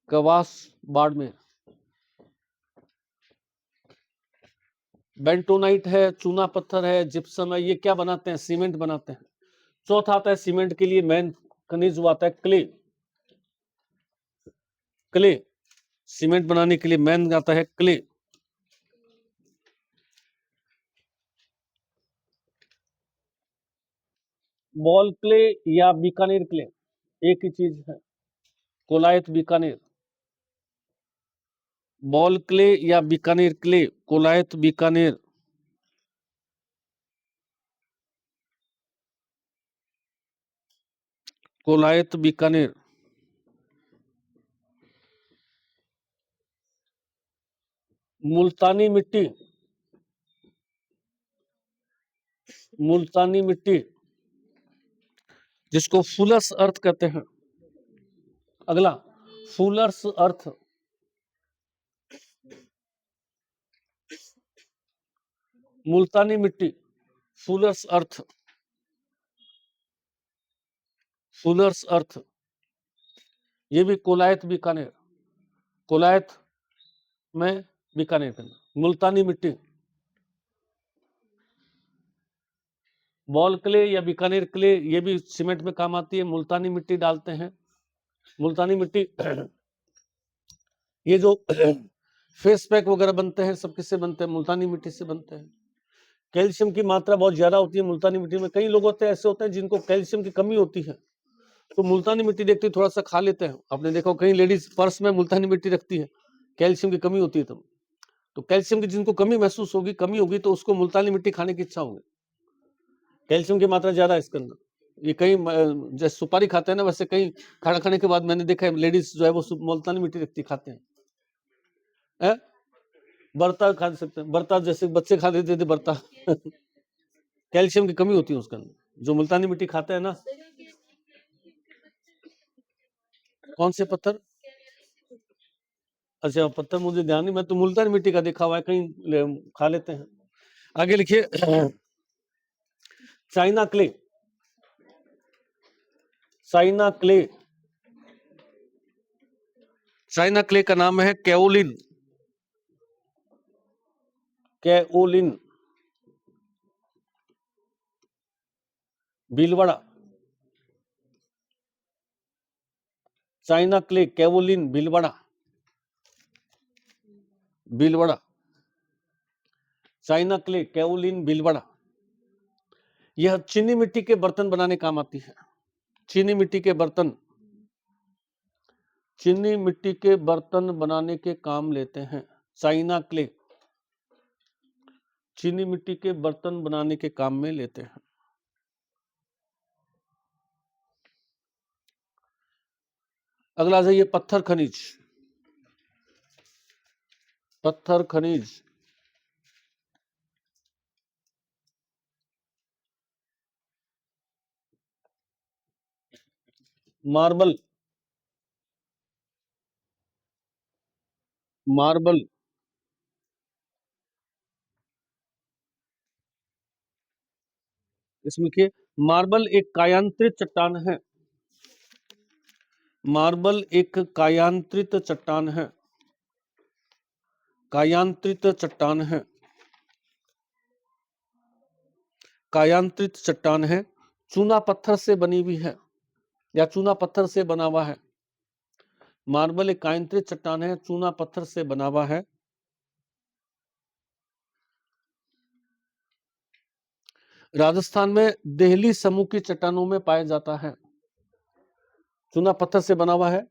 कवास बाड़मेर। बेंटोनाइट है, चूना पत्थर है, जिप्सम है, ये क्या बनाते हैं? सीमेंट बनाते हैं। चौथा आता है सीमेंट के लिए मेन खनिज जो आता है क्ले। क्ले सीमेंट बनाने के लिए मेन आता है क्ले। बॉल क्ले या बीकानेर क्ले एक ही चीज है। कोलायत बीकानेर, बॉल क्ले या बीकानेर क्ले, कोलायत बीकानेर। कोलायत बीकानेर। मुल्तानी मिट्टी, मुल्तानी मिट्टी जिसको फुलर्स अर्थ कहते हैं। अगला फुलर्स अर्थ, मुल्तानी मिट्टी, फुलर्स अर्थ, फुलर्स अर्थ। ये भी कोलायत बीकानेर, कोलायत में बीकानेर के अंदर। मुल्तानी मिट्टी, बॉल क्ले या बीकानेर क्ले, ये भी सीमेंट में काम आती है। मुल्तानी मिट्टी डालते हैं। मुल्तानी मिट्टी ये जो फेस पैक वगैरह बनते हैं सब किससे बनते हैं? मुल्तानी मिट्टी से बनते हैं। कैल्शियम की मात्रा बहुत ज्यादा होती है मुल्तानी मिट्टी में। कई लोग होते हैं ऐसे होते हैं जिनको कैल्शियम की कमी होती है, तो मुल्तानी मिट्टी देखते थोड़ा सा खा लेते हैं। आपने देखो कई लेडीज पर्स में मुल्तानी मिट्टी रखती है, कैल्शियम की कमी होती है तो कैल्शियम की जिनको कमी महसूस होगी, कमी होगी, तो उसको मुल्तानी मिट्टी खाने की इच्छा होगी। कैल्शियम की मात्रा ज्यादा है इसके अंदर। ये कई जैसे सुपारी खाते हैं ना, वैसे कई खाना खाने के बाद मैंने देखा है लेडीज जो है वो मुल्तानी मिट्टी रखती खाते हैं। बर्ता खा सकते हैं, बर्ता जैसे बच्चे खा देते थे बर्ता कैल्शियम की कमी होती है उसके अंदर। जो मुल्तानी मिट्टी खाते हैं ना, कौन से पत्थर? अच्छा पत्थर मुझे ध्यान नहीं, मैं तो मुल्तानी मिट्टी का देखा हुआ है, कहीं खा लेते हैं। आगे लिखिए China clay, China clay, China clay का नाम है kaolin, kaolin, Bhilwara. China clay, kaolin, Bhilwara, Bhilwara. China clay, kaolin, Bhilwara. यह चीनी मिट्टी के बर्तन बनाने काम आती है। चीनी मिट्टी के बर्तन, चीनी मिट्टी के बर्तन बनाने के काम लेते हैं। चाइना क्ले, चीनी मिट्टी के बर्तन बनाने के काम में लेते हैं। अगला आ जाइए पत्थर खनिज, पत्थर खनिज, मार्बल, मार्बल, इसमें लिखिए मार्बल एक कायांतरित चट्टान है, मार्बल एक कायांतरित चट्टान है, कायांतरित चट्टान है, कायांतरित चट्टान है, चूना पत्थर से बनी हुई है या चूना पत्थर से बना हुआ है। मार्बल एक कायांतरित चट्टान है, चूना पत्थर से बना हुआ है। राजस्थान में देहली समूह की चट्टानों में पाया जाता है। चूना पत्थर से बना हुआ है,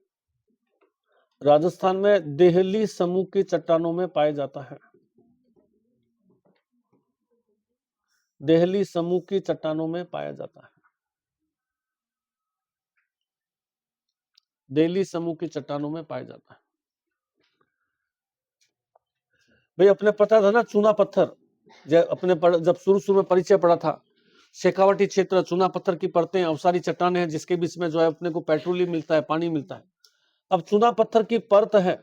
राजस्थान में देहली समूह की चट्टानों में पाया जाता है। देहली समूह की चट्टानों में पाया जाता है। देहली समूह की चट्टानों में पाया जाता है। भाई अपने पता था ना चूना पत्थर, जब शुरू में परिचय पड़ा था, शेखावटी क्षेत्र, चूना पत्थर की परतें, अवसारी चट्टानें हैं जिसके बीच में जो है अपने को पेट्रोलियम मिलता है, पानी मिलता है। अब चूना पत्थर की परत है,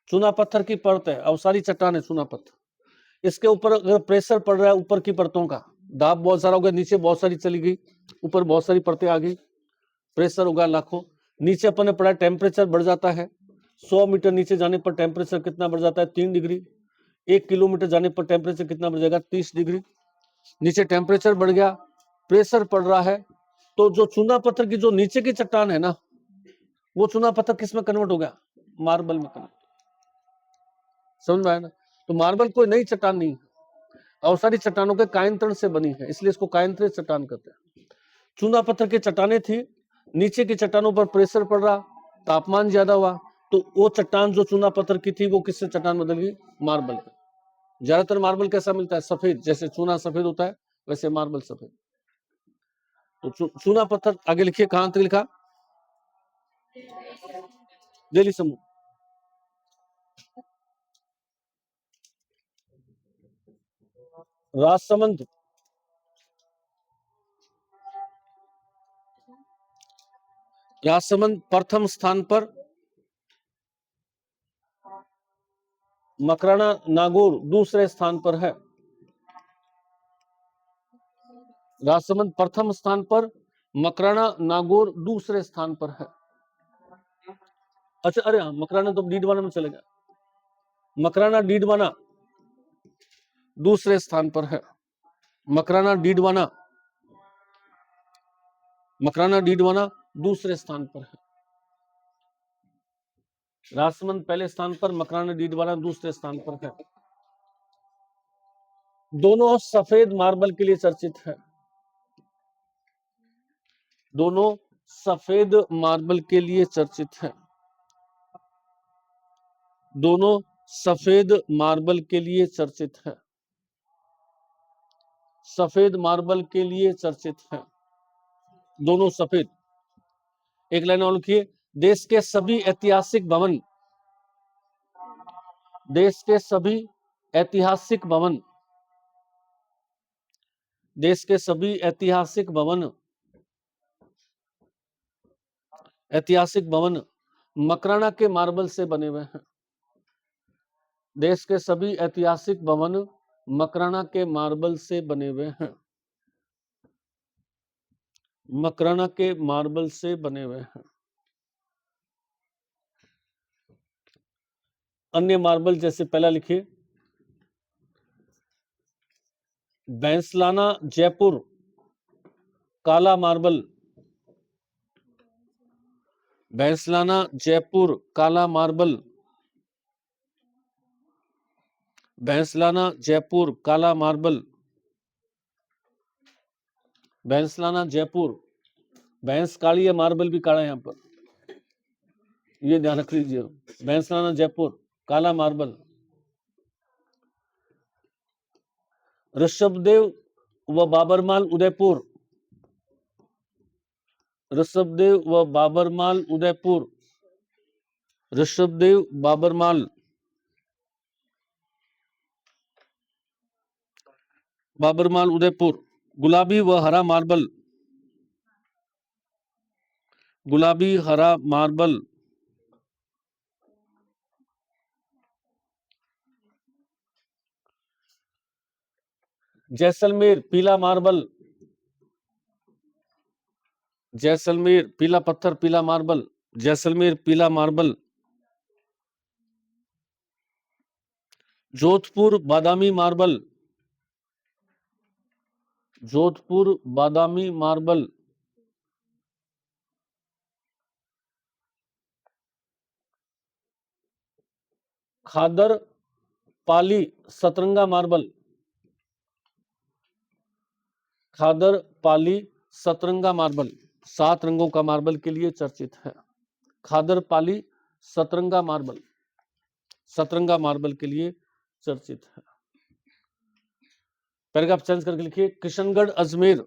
चूना पत्थर की परत है, अवसारी चट्टान है चूना पत्थर। इसके ऊपर अगर प्रेशर पड़ रहा है ऊपर की परतों का, दाब बहुत सारा हो गया, नीचे बहुत सारी चली गई, ऊपर बहुत सारी परतें आ गई, प्रेशर होगा लाखों, नीचे अपने पड़ा टेम्परेचर बढ़ जाता है। 100 मीटर नीचे जाने पर टेम्परेचर कितना बढ़ जाता है? 3 डिग्री। 1 किलोमीटर जाने पर टेम्परेचर कितना बढ़ जाएगा? 30 डिग्री। नीचे टेम्परेचर बढ़ गया, प्रेशर पड़ रहा है, तो जो चूना पत्थर की जो नीचे की चट्टान है ना, वो चूना पत्थर किस में कन्वर्ट हो गया? मार्बल में कन्वर्ट। समझ में आया ना? तो मार्बल कोई नई चट्टान नहीं, अवसारी चट्टानों के कायांतरण से बनी है, इसलिए इसको कायांतरित चट्टान कहते हैं। चूना पत्थर की चट्टानें थी, नीचे की चट्टानों पर प्रेशर पड़ रहा, तापमान ज्यादा हुआ, तो वो चट्टान जो चूना पत्थर की थी वो किससे चट्टान बदल गई? मार्बल पे। ज्यादातर मार्बल कैसा मिलता है? सफेद, जैसे चूना सफेद होता है वैसे मार्बल सफेद। तो चूना पत्थर आगे लिखिए, कहां तक लिखा? दिल्ली समूह। राजसमंद, राजसमंद प्रथम स्थान पर, मकराना नागौर दूसरे स्थान पर है। राजसमंद प्रथम स्थान पर, मकराना नागौर दूसरे स्थान पर है। अच्छा, अरे हाँ, मकराना तो डीडवाना में चलेगा, मकराना डीडवाना दूसरे स्थान पर है। मकराना डीडवाना, मकराना डीडवाना दूसरे स्थान पर है। राजसमंद पहले स्थान पर, मकराना डीडवाना दूसरे स्थान पर है। दोनों सफेद मार्बल के लिए चर्चित है, दोनों सफेद मार्बल के लिए चर्चित है, दोनों सफेद मार्बल के लिए चर्चित है, सफेद मार्बल के लिए चर्चित है, दोनों सफेद। एक लाइन और लिखिए, देश के सभी ऐतिहासिक भवन, देश के सभी ऐतिहासिक भवन, देश के सभी ऐतिहासिक भवन, ऐतिहासिक भवन मकराना के मार्बल से बने हुए हैं। देश के सभी ऐतिहासिक भवन मकराना के मार्बल से बने हुए हैं, मकराना के मार्बल से बने हुए हैं। अन्य मार्बल जैसे पहला लिखिए, बैंसलाना जयपुर काला मार्बल, बैंसलाना जयपुर काला मार्बल, बैंसलाना जयपुर काला मार्बल, बैंसलाना जयपुर भैंस काली है, मार्बल भी काला है यहाँ पर, ये ध्यान रख लीजिए। भैंसलाना जयपुर, काला मार्बल। ऋषभदेव व बाबरमाल उदयपुर, ऋषभदेव व बाबरमाल उदयपुर, ऋषभदेव बाबरमाल, बाबरमाल उदयपुर। गुलाबी व हरा मार्बल, गुलाबी हरा मार्बल। जैसलमेर पीला मार्बल, जैसलमेर पीला पत्थर, पीला मार्बल, जैसलमेर पीला मार्बल। जोधपुर बादामी मार्बल, जोधपुर बादामी मार्बल। खादर पाली सतरंगा मार्बल, खादर पाली सतरंगा मार्बल 7 रंगों का मार्बल के लिए चर्चित है। खादर पाली सतरंगा मार्बल, सतरंगा मार्बल के लिए चर्चित है। पैराग्राफ चेंज करके लिखिए, किशनगढ़ अजमेर,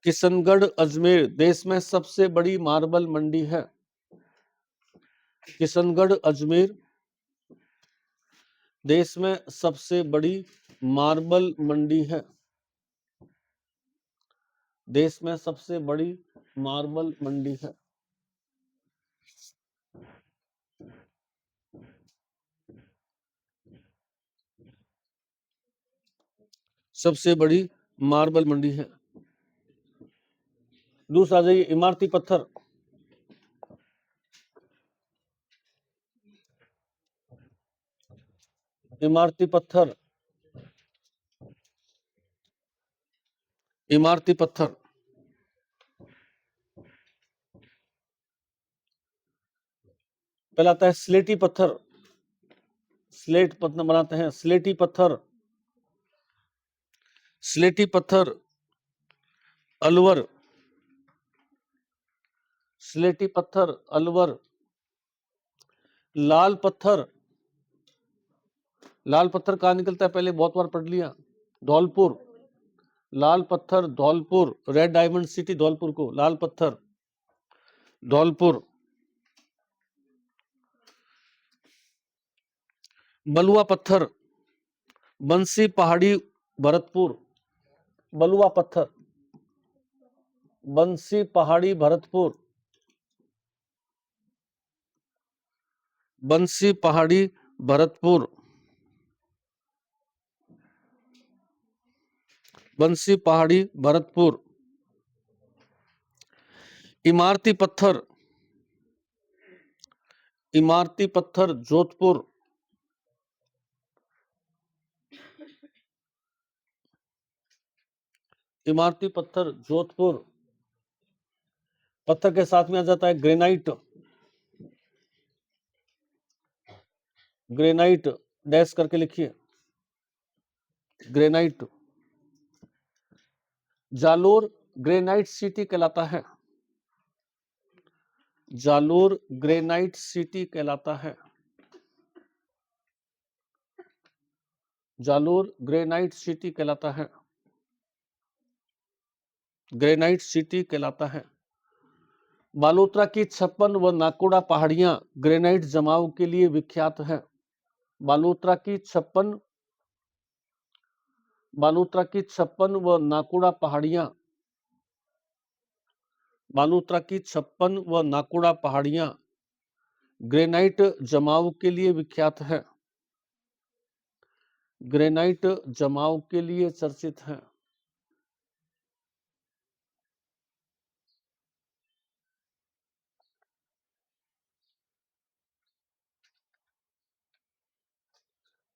किशनगढ़ अजमेर देश में सबसे बड़ी मार्बल मंडी है। किशनगढ़ अजमेर देश में सबसे बड़ी मार्बल मंडी है, देश में सबसे बड़ी मार्बल मंडी है। सबसे बड़ी मार्बल मंडी है। दूसरा जाइए, इमारती पत्थर, इमारती पत्थर, इमारती पत्थर। पहला आता है स्लेटी पत्थर, स्लेट पत्थर बनाते हैं, स्लेटी पत्थर, स्लेटी पत्थर। अलवर, स्लेटी पत्थर, अलवर। लाल पत्थर, लाल पत्थर कहाँ निकलता है, पहले बहुत बार पढ़ लिया, धौलपुर। लाल पत्थर Dholpur, red diamond city Dholpur को लाल पत्थर, धौलपुर। बलुआ पत्थर, बंसी पहाड़ी भरतपुर, बलुआ पत्थर, बंसी पहाड़ी भरतपुर, बंसी पहाड़ी भरतपुर, बंसी पहाड़ी भरतपुर। इमारती पत्थर, इमारती पत्थर जोधपुर, इमारती पत्थर जोधपुर। पत्थर के साथ में आ जाता है ग्रेनाइट, ग्रेनाइट डैश करके लिखिए, ग्रेनाइट। जालोर ग्रेनाइट सिटी कहलाता है, जालोर ग्रेनाइट सिटी कहलाता है, जालोर ग्रेनाइट सिटी कहलाता है, ग्रेनाइट सिटी कहलाता है। बालोतरा की 56 व नाकोड़ा पहाड़ियां ग्रेनाइट जमाव के लिए विख्यात है। बालोतरा की 56, बालोतरा की 56 व नाकोड़ा पहाड़ियां, बालोतरा की 56 व नाकोड़ा पहाड़ियां ग्रेनाइट जमाव के लिए विख्यात है, ग्रेनाइट जमाव के लिए चर्चित है।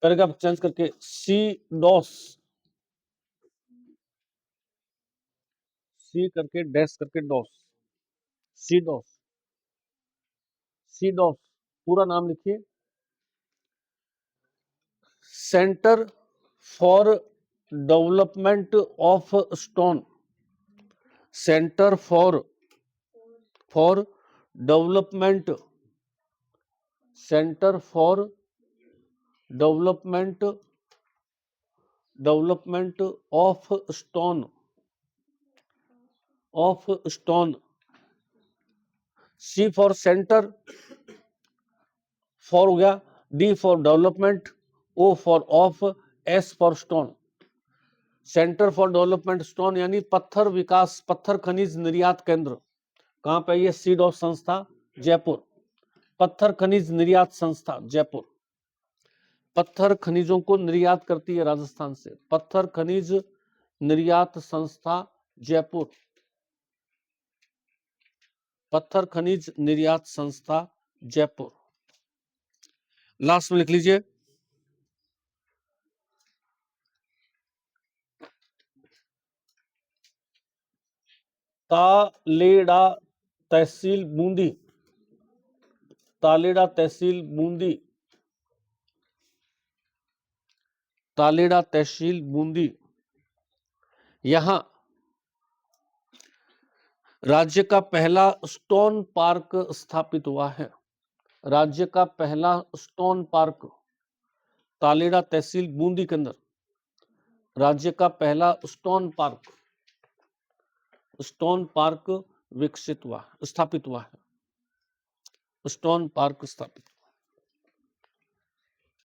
पैराग्राफ चेंज करके सीडोस, सी करके डैश करके डॉस, सीडोस, सीडोस पूरा नाम लिखिए, centre for development of stone, centre for development, centre for development of stone, C for centre, for हो गया, D for development, O for of, S for stone. Centre for development stone यानी पत्थर विकास, पत्थर खनिज निर्यात केंद्र। कहां पे? ये सीड ऑफ संस्था जयपुर, पत्थर खनिज निर्यात संस्था जयपुर। पत्थर खनिजों को निर्यात करती है राजस्थान से, पत्थर खनिज निर्यात संस्था जयपुर, पत्थर खनिज निर्यात संस्था जयपुर। लास्ट में लिख लीजिए, तालेड़ा तहसील बूंदी, तालेड़ा तहसील बूंदी, तालेड़ा तहसील बूंदी, यहां राज्य का पहला स्टोन पार्क स्थापित हुआ है। राज्य का पहला स्टोन पार्क तालेड़ा तहसील बूंदी के अंदर राज्य का पहला स्टोन पार्क विकसित हुआ, स्थापित हुआ है, स्टोन पार्क स्थापित।